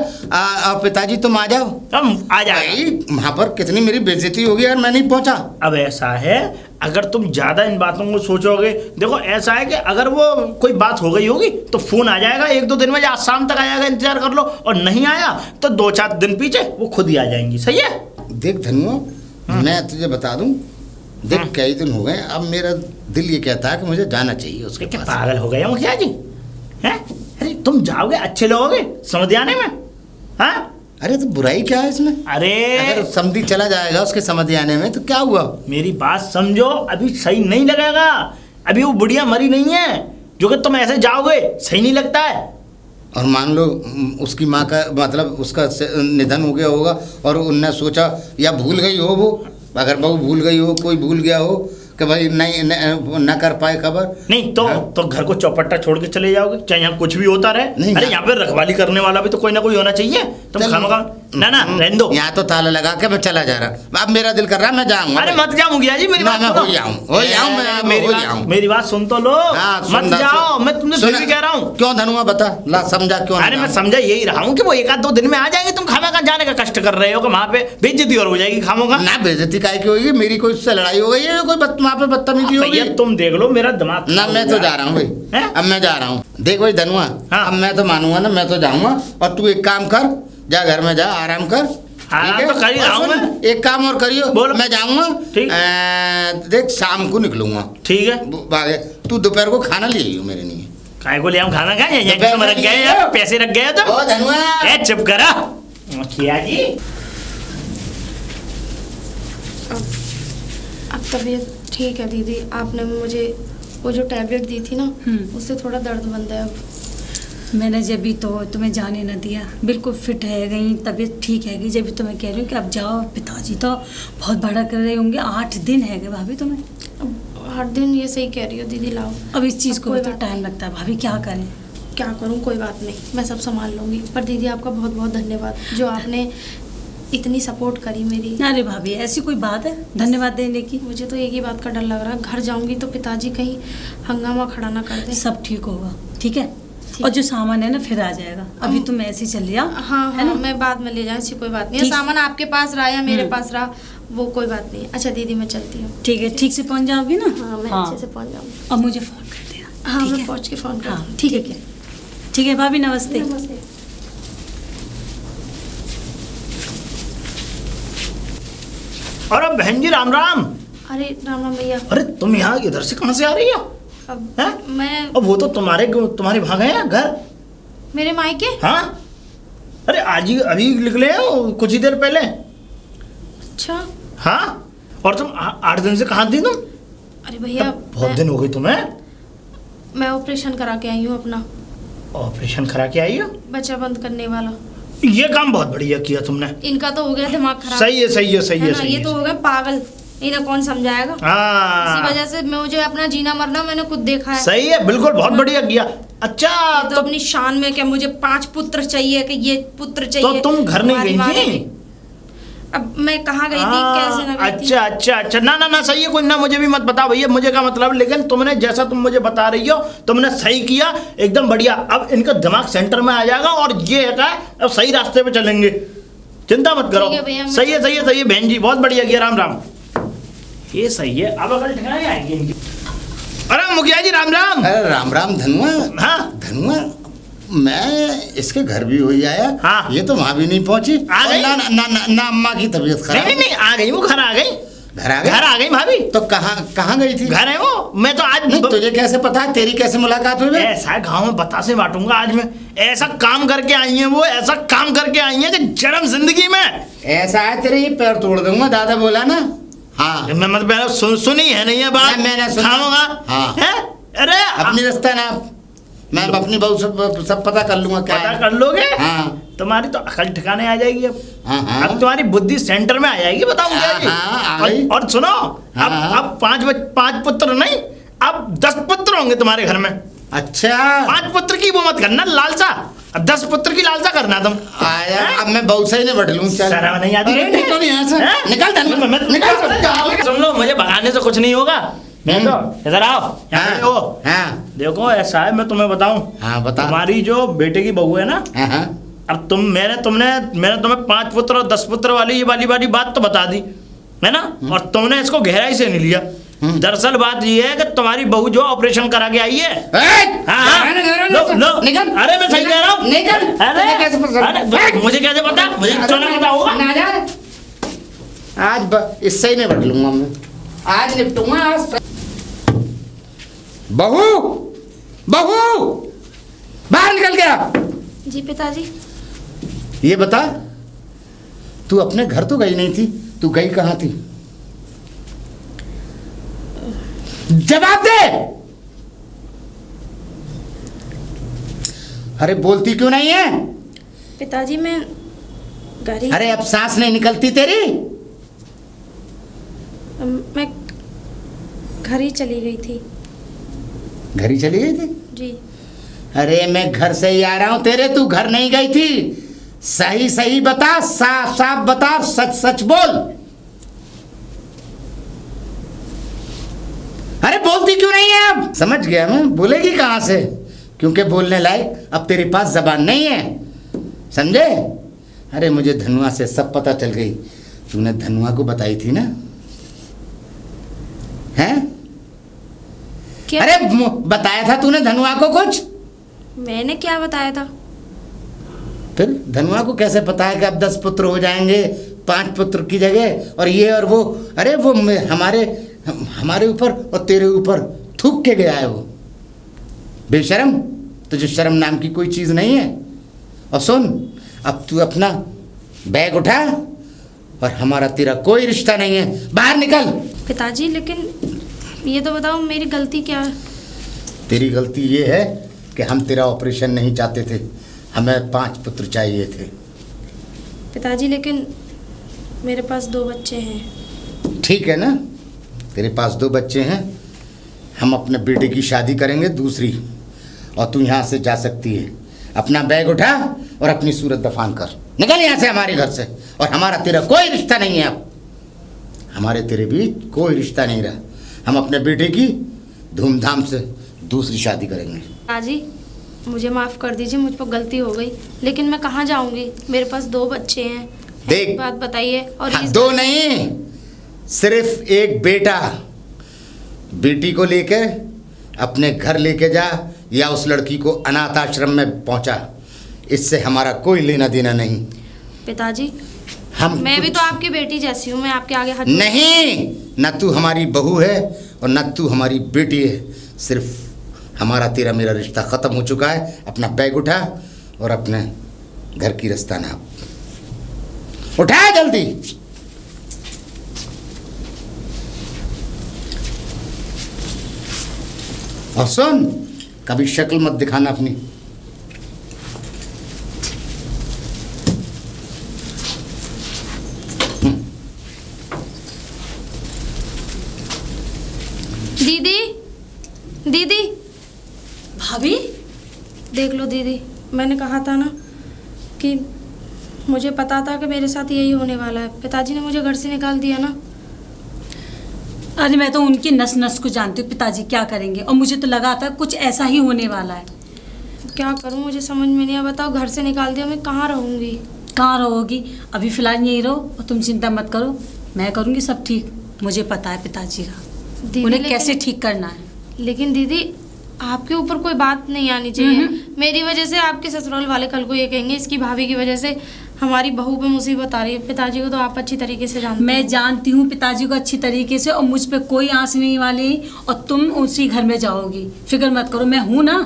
पिताजी तुम आ जाओ। हम आ जाएगा। भाई वहाँ पर कितनी मेरी बेइज्जती होगी यार, मैं नहीं पहुँचा। अब ऐसा है, अगर तुम ज्यादा इन बातों को सोचोगे, देखो ऐसा है कि अगर वो कोई बात हो गई होगी तो फोन आ जाएगा 1-2 दिन में, आज शाम तक आ जाएगा, इंतजार कर लो, और नहीं आया तो 2-4 दिन पीछे वो खुद ही आ जाएंगी। सही है? देख धनुआ, मैं तुझे बता दूं, देख कई दिन हो गए, अब मेरा दिल ये कहता है कि मुझे जाना चाहिए उसके क्या पास। पागल हो गए मुखिया जी? हैं? अरे तुम जाओगे, अच्छे लोगे समझ आने में। हाँ अरे तो बुराई क्या है इसमें? अरे अगर समधी चला जाएगा उसके समझ आने में तो क्या हुआ? मेरी बात समझो, अभी सही नहीं लगेगा, अभी वो बुढ़िया मरी नहीं है जो कि तुम ऐसे जाओगे, सही नहीं लगता है। और मान लो उसकी माँ का मतलब उसका निधन हो गया होगा, और उनने सोचा या भूल गई हो वो, अगर बहू भूल गई हो, कोई भूल गया हो कि भाई नहीं न कर पाए खबर, नहीं तो हाँ? तो घर को चौपट्टा छोड़ के चले जाओगे, चाहे यहाँ कुछ भी होता रहे। नहीं, अरे ना। यहाँ पे रखवाली करने वाला भी तो कोई ना कोई होना चाहिए। तुम चल। खामखा ना रहने दो। यहाँ तो ताला लगा के मैं चला जा रहा, अब मेरा दिल कर रहा मैं जाऊंगा। अरे मत जाओ मुखिया जी, मेरी मैं बात हो सुनो। जाऊं, हो जाऊं, मैं मेरी हो बात- जाऊं। मेरी बात सुन तो लो, हाँ, मत सुन, जाओ, मैं तुमसे फिर सुन। भी कह रहा हूँ। क्यों धनुआ बता, ला समझा क्यों अरे मैं समझा यही रहा हूँ कि वो 1-2 दिन में आ जाएंगे, तुम खामखा जाने का कष्ट कर रहे हो कि वहाँ पे बेइज्जती और हो जाएगी खामोगा। ना बेइज्जती काहे की होगी, मेरी कोई उससे लड़ाई हो गई है, कोई वहाँ पे बदतमीजी होगी? भैया तुम देख लो, मेरा दिमाग ना मैं तो जा रहा हूँ भाई, हैं? अब मैं जा रहा हूँ। देख भाई धनुआ, हाँ। अब मैं तो मानूंगा ना, मैं तो जाऊंगा, और तू एक काम कर, जा घर में जा, आराम कर। आराम ठीक है? तो कर ही और रहा हूं सुन, मैं। एक काम और करियो, बोलो। मैं जाऊंगा, ठीक। देख शाम को निकलूंगा। ठीक है। तू दोपहर को खाना ले आइयो मेरे लिए। काय को ले हम खाना खाए तो तुम रख गए या पैसे रख गए तुम? ओ धनुआ, ए चुप करा मुखिया जी। अब तबीयत ठीक है दीदी। आपने मुझे वो जो टैबलेट दी थी ना, उससे थोड़ा दर्द बंद है अब। मैंने जब भी तो तुम्हें जाने न दिया, बिल्कुल फिट है गई, तबीयत ठीक है गई, जब भी तुम्हें कह रही हूँ कि अब जाओ। पिताजी तो बहुत बड़ा कर रहे होंगे, 8 दिन है गए भाभी तुम्हें। अब 8 दिन, ये सही कह रही हो दीदी। लाओ अब इस चीज़ अब को कोई भी तो बात टाइम लगता है भाभी, क्या करें। क्या करूँ, कोई बात नहीं, मैं सब संभाल लूँगी। पर दीदी आपका बहुत बहुत धन्यवाद जो आपने इतनी सपोर्ट करी मेरी। अरे भाभी ऐसी कोई बात है धन्यवाद देने की? मुझे तो एक ही बात का डर लग रहा है, घर जाऊंगी तो पिताजी कहीं हंगामा खड़ा ना कर दे। सब ठीक होगा, ठीक है। और जो सामान है ना फिर आ जाएगा, अभी तुम ऐसे ही चल लिया। हाँ है ना? मैं बाद में ले जाऊँ, ऐसी कोई बात नहीं है। ठीक। सामान आपके पास रहा या मेरे पास रहा, वो कोई बात नहीं। अच्छा दीदी मैं चलती हूँ। ठीक है, ठीक से पहुंच जाओगी ना? हाँ मैं अच्छे से पहुँच जाऊँगी। अब मुझे फोन कर देना। हाँ ठीक मैं है? पहुँच के फ़ोन कर हाँ दूँगी। ठीक है, ठीक है भाभी, नमस्ते। नमस्ते। अरे बहन जी राम राम। अरे राम राम भैया। अरे तुम यहाँ इधर से कहाँ से आ रही हो? अब हैं? मैं अब वो तो तुम्हारे वहाँ गए हैं घर। मेरे मायके। हाँ अरे आज ही अभी निकले हो कुछ ही देर पहले। अच्छा। हाँ और तुम 8 दिन से कहाँ थी तुम? अरे भैया बहुत दिन हो गई तुम्हें। मैं ऑपरेशन करा के आई हूँ अपना, ऑपरेशन करा के आई हो? बच्चा बंद करने वाला। ये काम बहुत बढ़िया किया तुमने। इनका तो हो गया दिमाग खराब। सही है सही है सही है ना, सही ये है। तो हो गए पागल, इन्हें कौन समझाएगा। इसी हाँ वजह से मुझे अपना जीना मरना मैंने खुद देखा है। सही है, बिल्कुल बहुत बढ़िया किया। अच्छा तो अपनी शान में क्या मुझे 5 पुत्र चाहिए कि ये पुत्र तो चाहिए। तुम घर नहीं हमारी गई वाले थी? में। अब मैं कहाँ गई थी, कैसे ना गई थी। अच्छा अच्छा अच्छा ना ना ना सही है, कोई ना मुझे भी मत बता भैया, मुझे क्या मतलब। लेकिन तुमने जैसा तुम मुझे बता रही हो तुमने सही किया, एकदम बढ़िया। अब इनका दिमाग सेंटर में आ जाएगा और ये है अब सही रास्ते पे चलेंगे, चिंता मत करो। ठीक है भैया, मैं सही है सही है सही है बहन जी, बहुत बढ़िया किया। राम राम। ये सही है, अब अगल ठिकाने आएंगे इनकी। अरे मुखिया जी राम राम। अरे राम राम धनुआ। हाँ धनुआ, मैं इसके घर भी हो ही आया। हाँ। ये तो वहाँ भी नहीं पहुंची। आ गई? ना, ना, ना, ना, ना अम्मा की तबीयत नहीं खराब। नहीं नहीं आ गई, वो घर आ गई। घर आ गई? घर आ गई भाभी। तो कहाँ कहाँ गई थी? घर है वो। मैं तो आज नहीं तुझे कैसे पता है, तेरी कैसे मुलाकात हुई बे? ऐसा है गाँव में बतासे बांटूंगा आज मैं। ऐसा काम करके आई है वो, ऐसा काम करके आई है कि जन्म जिंदगी में। ऐसा है तेरे ये पैर तोड़ दूंगा, दादा बोला ना। हाँ मैं मतलब पहले सुनी है नहीं है बात? ना, मैंने सुना। खाऊंगा। हाँ। है? अरे अपनी रास्ता ना, मैं अपनी बहू सब पता कर लूंगा क्या पता है। कर लोगे? हाँ तुम्हारी तो अकल ठिकाने आ जाएगी अब। हाँ, हाँ। अब तुम्हारी बुद्धि सेंटर में आ जाएगी, बताऊं क्या जी? हाँ, आ गई। और सुनो, अब हाँ। अब 5 पुत्र नहीं, अब 10 पुत्र होंगे तुम्हारे घर में। अच्छा 5 पुत्र की वो मत करना लालसा, अब 10 पुत्र की लालसा करना तुम। आया, अब मैं बहू से ही नहीं बैठ लूँ। चल शर्म नहीं आती? अरे निकल यहाँ से, हैं? निकल धनुआ, निकल। सुन लो, मुझे भगाने से कुछ नहीं होगा। मैं तो इधर आओ, यहाँ हाँ, खड़े हो। हाँ, देखो ऐसा है, मैं तुम्हें बताऊं, हाँ बता। तुम्हारी जो बेटे की बहू है ना, हाँ, हाँ। अब मैंने तुम्हें 5 पुत्र और 10 पुत्र वाली ये वाली बात तो बता दी है ना, और तुमने इसको गहराई से नहीं लिया। दरअसल बात ये है कि तुम्हारी बहू जो ऑपरेशन करा के आई है। हाँ, लो, निकल। अरे मैं सही कह रहा हूँ। निकल। अरे तुझे कैसे पता? अरे, मुझे कैसे पता? मुझे क्यों ना पता होगा? ना जा। आज इससे ही नहीं बैठ लूंगा मैं, आज निपटूंगा आज। बहू, बहू, बाहर निकल गया। जी पिताजी। ये बता, तू अपने घर तो गई नहीं थी, तू गई कहाँ थी? जवाब दे। अरे बोलती क्यों नहीं है? पिताजी मैं घर ही, अरे अब सांस नहीं निकलती तेरी? मैं घर ही चली गई थी। घर ही चली गई थी? जी। अरे मैं घर से ही आ रहा हूं तेरे, तू घर नहीं गई थी। सही सही बता, साफ साफ बता, सच सच बोल। अरे बोलती क्यों नहीं है? अब समझ गया मैं, बोलेगी कहां से, क्योंकि बोलने लायक अब तेरे पास जबान नहीं है, समझे? अरे मुझे धनुआ से सब पता चल गई। तूने धनुआ को बताई थी ना? हैं? क्या? अरे बताया था तूने धनुआ को कुछ? मैंने क्या बताया था? फिर धनुआ को कैसे पता है कि अब 10 पुत्र हो जाएंगे 5 पुत्र की जगह, और ये और वो? अरे वो हमारे ऊपर और तेरे ऊपर थूक के गया है वो, बेशरम। तुझे शर्म नाम की कोई चीज़ नहीं है? और सुन, अब तू अपना बैग उठा और हमारा तेरा कोई रिश्ता नहीं है, बाहर निकल। पिताजी लेकिन ये तो बताओ मेरी गलती क्या है? तेरी गलती ये है कि हम तेरा ऑपरेशन नहीं चाहते थे, हमें 5 पुत्र चाहिए थे। पिताजी लेकिन मेरे पास 2 बच्चे हैं। ठीक है ना, तेरे पास 2 बच्चे हैं, हम अपने बेटे की शादी करेंगे दूसरी, और तू यहाँ से जा सकती है। अपना बैग उठा और अपनी सूरत दफान कर, निकल यहाँ से हमारे घर से, और हमारा तेरा कोई रिश्ता नहीं है। अब हमारे तेरे बीच कोई रिश्ता नहीं रहा, हम अपने बेटे की धूमधाम से दूसरी शादी करेंगे। पिताजी मुझे माफ़ कर दीजिए, मुझ पर गलती हो गई, लेकिन मैं कहाँ जाऊँगी? मेरे पास 2 बच्चे हैं। देख, एक बात बताइए। और हाँ, 2 नहीं, सिर्फ एक बेटा। बेटी को लेकर अपने घर लेके जा, या उस लड़की को अनाथ आश्रम में पहुंचा, इससे हमारा कोई लेना देना नहीं। पिताजी मैं भी तो आपकी बेटी जैसी हूँ, मैं आपके आगे हाथ नहीं, न तू हमारी बहू है और न तू हमारी बेटी है, सिर्फ हमारा तेरा मेरा रिश्ता ख़त्म हो चुका है। अपना बैग उठा और अपने घर की रास्ता नाप, उठा जल्दी। और सुन, कभी शक्ल मत दिखाना अपनी। दीदी, दीदी। भाभी देख लो दीदी, मैंने कहा था ना कि मुझे पता था कि मेरे साथ यही होने वाला है। पिताजी ने मुझे घर से निकाल दिया ना। अरे मैं तो उनकी नस नस को जानती हूँ पिताजी क्या करेंगे, और मुझे तो लगा था कुछ ऐसा ही होने वाला है। क्या करूँ, मुझे समझ में नहीं आ। बताओ, घर से निकाल दिया, मैं कहाँ रहूँगी? कहाँ रहोगी? अभी फ़िलहाल यहीं रहो और तुम चिंता मत करो, मैं करूँगी सब ठीक। मुझे पता है पिताजी का, उन्हें कैसे ठीक करना है। लेकिन दीदी आपके ऊपर कोई बात नहीं आनी चाहिए। मेरी वजह से आपके ससुराल वाले कल को ये कहेंगे इसकी भाभी की वजह से हमारी बहू पे मुसीबत आ रही है। पिताजी को तो आप अच्छी तरीके से जानते हैं। मैं जानती हूँ पिताजी को अच्छी तरीके से, और मुझ पे कोई आँच नहीं वाली, और तुम उसी घर में जाओगी, फिक्र मत करो। मैं हूँ ना,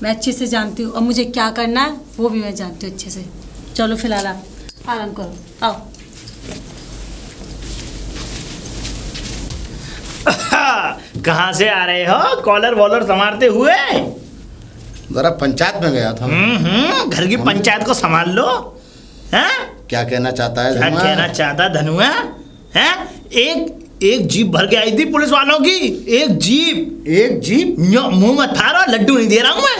मैं अच्छे से जानती हूँ, और मुझे क्या करना है वो भी मैं जानती हूँ अच्छे से। चलो फिलहाल आप आराम करो, आओ। कहाँ से आ रहे हो कॉलर वॉलर संभालते हुए? जरा पंचायत में गया था। घर की पंचायत को संभाल लो। हैं? क्या कहना चाहता है? क्या कहना चाहता धनुआ? हैं? एक जीप भर के आई थी पुलिस वालों की। एक जीप मुंह मत फाड़ो, लड्डू नहीं दे रहा हूँ मैं।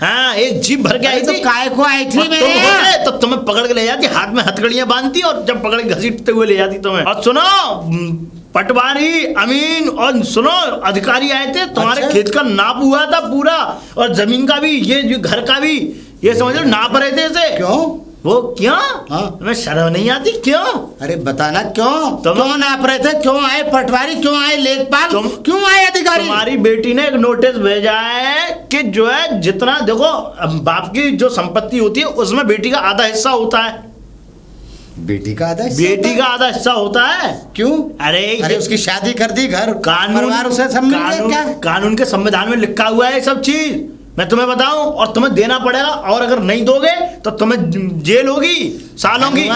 हाँ, एक जीप भर के आई थी। काय को आई थी मेरे? तो तुम्हें पकड़ के ले जाती, हाथ में हथकड़ियां बांधती और जब पकड़ के घसीटते हुए ले जाती तुम्हें। और सुनो, पटवारी अमीन और सुनो अधिकारी आए थे, तुम्हारे खेत का नाप हुआ था पूरा, और जमीन का भी, ये जो घर का भी, ये समझ लो नाप रहे थे इसे। क्यों? वो क्यों? हाँ? तुम्हें शर्म नहीं आती? क्यों? अरे बताना क्यों? क्यों नाप रहे थे? क्यों आए पटवारी? क्यों आए लेखपाल? क्यों आए अधिकारी? तुम्हारी बेटी ने एक नोटिस भेजा है कि जो है जितना देखो बाप की जो संपत्ति होती है उसमें बेटी का आधा हिस्सा होता है। बेटी का आधा हिस्सा? बेटी का आधा हिस्सा होता है। क्यों? अरे उसकी शादी कर दी, घर परिवार उसे सब मिल गया क्या? कानून के संविधान में लिखा हुआ है सब चीज, मैं तुम्हें बताऊं, और तुम्हें देना पड़ेगा, और अगर नहीं दोगे तो तुम्हें जेल होगी सालों की।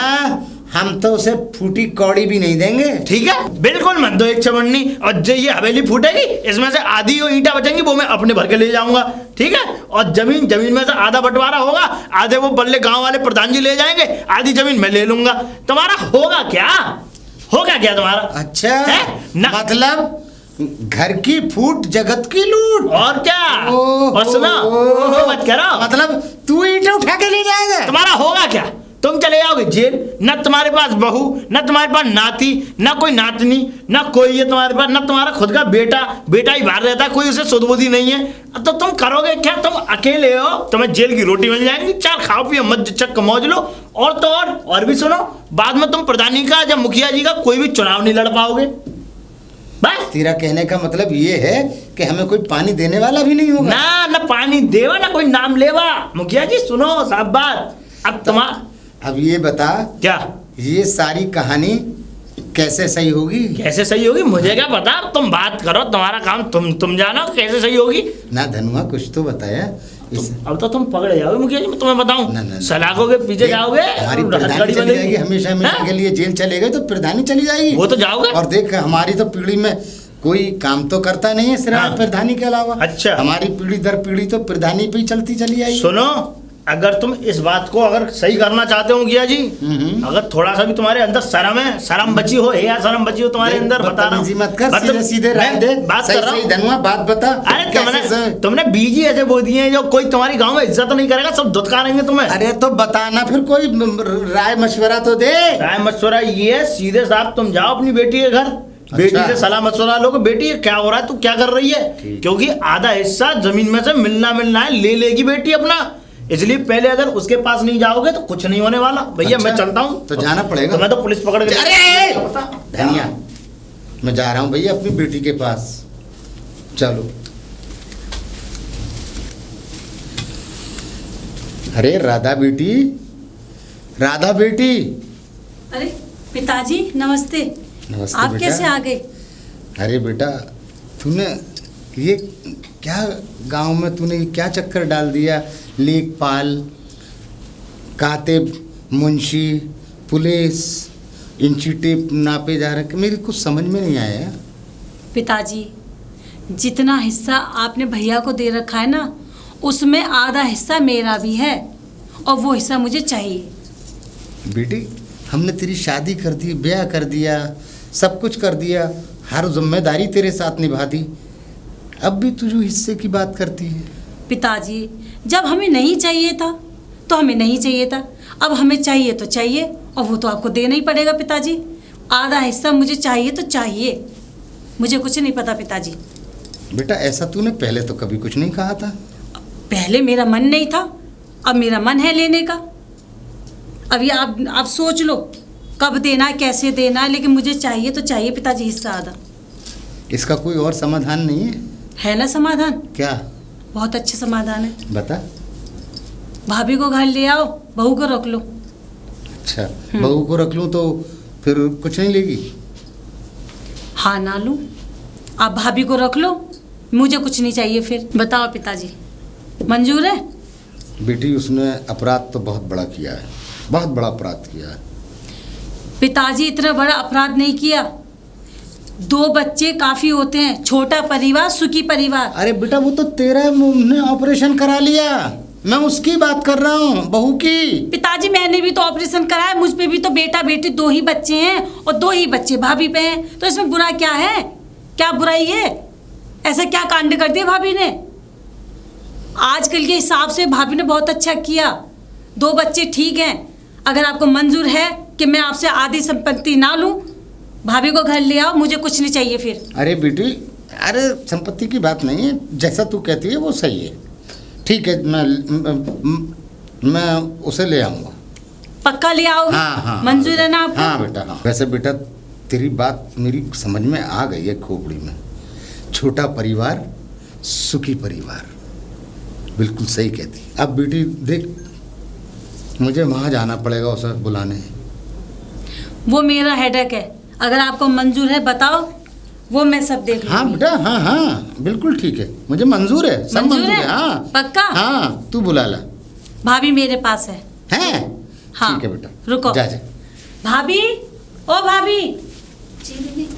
हम तो उसे फूटी कौड़ी भी नहीं देंगे। ठीक है, बिल्कुल मत दो एक चवन्नी, और जो ये हवेली फूटेगी इसमें से आधी जो ईंटा बचेंगी वो मैं अपने भर के ले जाऊंगा। ठीक है, और जमीन में से आधा बंटवारा होगा, आधे वो बल्ले गांव वाले प्रधान जी ले जाएंगे, आधी जमीन मैं ले लूंगा। तुम्हारा होगा क्या तुम्हारा? अच्छा, मतलब घर की फूट जगत की लूट। और क्या? और सुना, मत करो, मतलब तू ईंटें उठा के ले जाएगा? तुम्हारा होगा क्या? तुम चले जाओगे जेल। न तुम्हारे पास बहू, न तुम्हारे पास नाती, न कोई नातनी, न कोई है तुम्हारे पास, न तुम्हारा खुद का बेटा ही बाहर रहता है, कोई उसे सुध बुद्धि नहीं है। तो तुम करोगे क्या? तुम अकेले हो, तुम्हें जेल की रोटी मिल जाएगी, चार खाओ पियो मत चक मौज लो। और तो और भी सुनो, बाद में तुम प्रधानी का या मुखिया जी का कोई भी चुनाव नहीं लड़ पाओगे। बस तेरा कहने का मतलब ये है कि हमें कोई पानी देने वाला भी नहीं होगा? ना पानी देवा, ना कोई नाम लेवा। मुखिया जी सुनो साहब बात, अब ये बता, क्या ये सारी कहानी कैसे सही होगी? कैसे सही होगी मुझे क्या पता, तुम बात करो, तुम्हारा काम तुम जानो कैसे सही होगी। ना धनुआ कुछ तो बताया, अब तो तुम पकड़े जाओगे मुखिया जी, मैं तुम्हें बताऊं। ना, ना, ना। सलाखों के पीछे जाओगे, हमारी प्रधानी हथकड़ी चली बंधेगी। जाएगी, हमेशा हमेशा हैं? के लिए जेल चले गए तो प्रधानी चली जाएगी। वो तो जाओगे। और देख हमारी तो पीढ़ी में कोई काम तो करता नहीं है सिर्फ हाँ। प्रधानी के अलावा। अच्छा। हमारी पीढ़ी दर पीढ़ी तो प्रधानी पे ही चलती चली आएगी। सुनो, अगर तुम इस बात को अगर सही करना चाहते हो मुखिया जी, अगर थोड़ा सा भी तुम्हारे अंदर शर्म है, शर्म बची हो या शर्म बची हो तुम्हारे अंदर, बता रहा हूं। मत कर, मतलब सीधे सीधे राय दे, बात सही कर रहा सही हूं। धनुआ बात बता। अरे तुमने बीजी ऐसे बोल दिए हैं जो कोई तुम्हारी गांव में इज्जत नहीं करेगा, सब धुतकारेंगे तुम्हें। अरे तो बताना, फिर कोई राय मशवरा तो दे। राय मशवरा ये है, सीधे साहब तुम जाओ अपनी बेटी के घर, बेटी से सलाह मशवरा लो कि बेटी ये क्या हो रहा है, तू क्या कर रही है, क्योंकि आधा हिस्सा जमीन में से मिलना है, ले लेगी बेटी अपना। इसलिए पहले अगर उसके पास नहीं जाओगे तो कुछ नहीं होने वाला। भैया अच्छा, मैं चलता हूँ। तो जाना पड़ेगा। मैं तो पुलिस पकड़ के अरे धनिया, मैं जा रहा हूँ भैया अपनी बेटी के पास। चलो। अरे राधा बेटी, राधा बेटी। अरे पिताजी नमस्ते। नमस्ते आप बेटा। कैसे आ गए? अरे बेटा, तूने ये क्या गांव में तूने ये क्या चक्कर डाल दिया? लेखपाल, कातिब, मुंशी, पुलिस, इंची टेप नापे जा रहे, मेरी कुछ समझ में नहीं आया। पिताजी, जितना हिस्सा आपने भैया को दे रखा है ना, उसमें आधा हिस्सा मेरा भी है और वो हिस्सा मुझे चाहिए। बेटी, हमने तेरी शादी कर दी, ब्याह कर दिया, सब कुछ कर दिया, हर जिम्मेदारी तेरे साथ निभा दी, अब भी तू जो हिस्से की बात करती है। पिताजी, जब हमें नहीं चाहिए था तो हमें नहीं चाहिए था, अब हमें चाहिए तो चाहिए और वो तो आपको देना ही पड़ेगा पिताजी। आधा हिस्सा मुझे चाहिए तो चाहिए, मुझे कुछ नहीं पता पिताजी। बेटा ऐसा तूने पहले तो कभी कुछ नहीं कहा था। पहले मेरा मन नहीं था, अब मेरा मन है लेने का। अभी आप सोच लो कब देना है, कैसे देना है, लेकिन मुझे चाहिए तो चाहिए पिताजी हिस्सा आधा। इसका कोई और समाधान नहीं है ना समाधान? क्या? बहुत अच्छे समाधान है। बता। भाभी को घर ले आओ, बहू को रख लो। अच्छा, बहू को रख लूं तो फिर कुछ नहीं लेगी? हाँ ना लूं, आप भाभी को रख लो, मुझे कुछ नहीं चाहिए। फिर बताओ पिताजी, मंजूर है? बेटी, उसने अपराध तो बहुत बड़ा किया है, बहुत बड़ा अपराध किया है। पिताजी, इतना बड़ा अपराध नहीं किया, 2 बच्चे काफी होते हैं, छोटा परिवार सुखी परिवार। अरे बेटा, वो तो तेरा ने ऑपरेशन करा लिया, मैं उसकी बात कर रहा हूँ, बहू की। पिताजी, मैंने भी तो ऑपरेशन कराया, मुझ पे भी तो बेटा बेटी 2 ही बच्चे हैं और 2 ही बच्चे भाभी पे हैं, तो इसमें बुरा क्या है? क्या बुराई है? ऐसा क्या कांड कर दिया भाभी ने? आजकल के हिसाब से भाभी ने बहुत अच्छा किया, 2 बच्चे ठीक हैं। अगर आपको मंजूर है कि मैं आपसे आधी संपत्ति ना लूं, भाभी को घर ले आओ, मुझे कुछ नहीं चाहिए फिर। अरे बेटी, अरे संपत्ति की बात नहीं है, जैसा तू कहती है वो सही है, ठीक है, मैं उसे ले आऊँगा। पक्का ले आओगे? हाँ, मंजूर है ना आपको? हाँ बेटा, हाँ। वैसे बेटा तेरी बात मेरी समझ में आ गई है खोपड़ी में। छोटा परिवार सुखी परिवार, बिल्कुल सही कहती। अब बेटी देख, मुझे वहाँ जाना पड़ेगा उसे बुलाने। वो मेरा हेडेक है, अगर आपको मंजूर है बताओ, वो मैं सब देख लूंगी। हाँ बेटा, हाँ हाँ बिल्कुल ठीक है, मुझे मंजूर है, सब मंजूर है। हाँ पक्का? हाँ, तू बुला ला। भाभी मेरे पास है। हैं? हाँ, ठीक है बेटा, रुको। जा जा। भाभी, ओ भाभी। जी दीदी।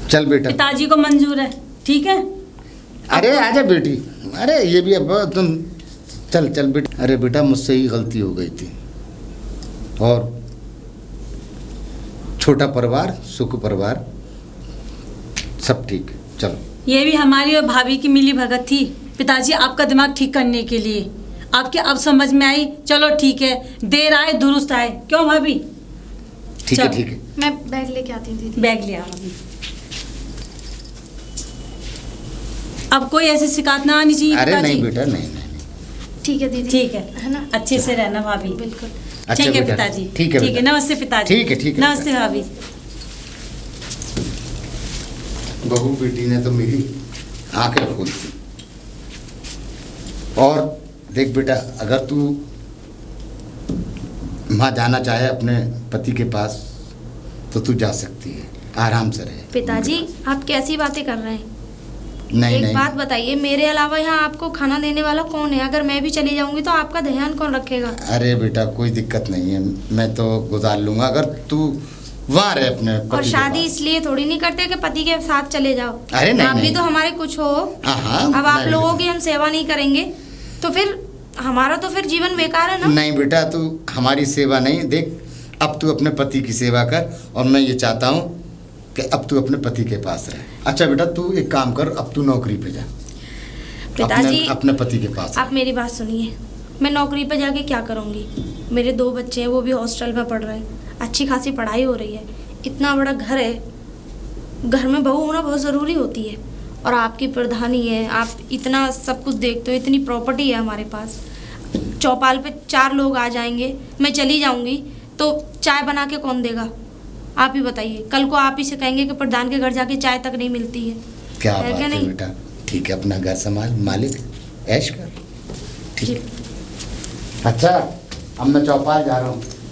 चल बेटा। पिताजी को मंजूर है, ठीक है? अरे आजा बेटी, अरे ये भी अब तुम चल चल बेटा। अरे बेटा, मुझसे ही गलती हो गई थी, और छोटा परिवार सुख परिवार सब ठीक है, चलो। ये भी हमारी और भाभी की मिली भगत थी पिताजी, आपका दिमाग ठीक करने के लिए। आपके अब समझ में आई, चलो ठीक है, देर आए दुरुस्त आए, क्यों भाभी? ठीक है, ठीक है। मैं बैग लेके आती हूँ दीदी। बैग ले आओ भाभी। अब कोई ऐसी शिकायत ना आनी चाहिए। अरे नहीं बेटा, नहीं नहीं। ठीक है दीदी, ठीक है ना? अच्छे से रहना भाभी। बिल्कुल। अच्छा ठीक है बेटा, पिताजी। ठीक है ठीक है, बेटा। नमस्ते पिताजी। ठीक है, ठीक है नमस्ते भाभी। बहू बेटी ने तो मेरी आंखें खोल दी। और देख बेटा, अगर तू वहाँ जाना चाहे अपने पति के पास तो तू जा सकती है, आराम से रहे। पिताजी, आप कैसी बातें कर रहे हैं? नहीं एक नहीं बात बताइए, मेरे अलावा यहाँ आपको खाना देने वाला कौन है? अगर मैं भी चली जाऊंगी तो आपका ध्यान कौन रखेगा? अरे बेटा कोई दिक्कत नहीं है, मैं तो गुजार लूंगा अगर तू वहाँ रहे अपने पति और के शादी पास। इसलिए थोड़ी नहीं करते कि पति के साथ चले जाओ। अरे नहीं, आप भी नहीं। तो हमारे कुछ हो। हाँ हाँ अब आप मैं भी लोगों तो- की हम सेवा नहीं करेंगे तो फिर हमारा तो फिर जीवन बेकार है ना। नहीं बेटा तू हमारी सेवा नहीं, देख अब तू अपने पति की सेवा कर और मैं ये चाहता हूँ कि अब तू अपने पति के पास रहे। अच्छा बेटा तू एक काम कर, अब तू नौकरी पे जा, पिताजी अपने पति के पास आप मेरी बात सुनिए, मैं नौकरी पे जाके क्या करूँगी? मेरे 2 बच्चे हैं, वो भी हॉस्टल में पढ़ रहे हैं, अच्छी खासी पढ़ाई हो रही है, इतना बड़ा घर है, घर में बहू होना बहुत ज़रूरी होती है। और आपकी प्रधानी है, आप इतना सब कुछ देखते हो, इतनी प्रॉपर्टी है हमारे पास, चौपाल पे 4 लोग आ जाएंगे, मैं चली जाऊंगी तो चाय बना के कौन देगा? आप ही बताइए। कल को आप ही से कहेंगे कि प्रधान के घर जाके चाय तक नहीं मिलती है। क्या है बात क्या है नहीं? बेटा, ठीक है अपना घर संभाल, मालिक ऐश कर, ठीक जी। है। अच्छा अब मैं चौपाल जा रहा हूँ।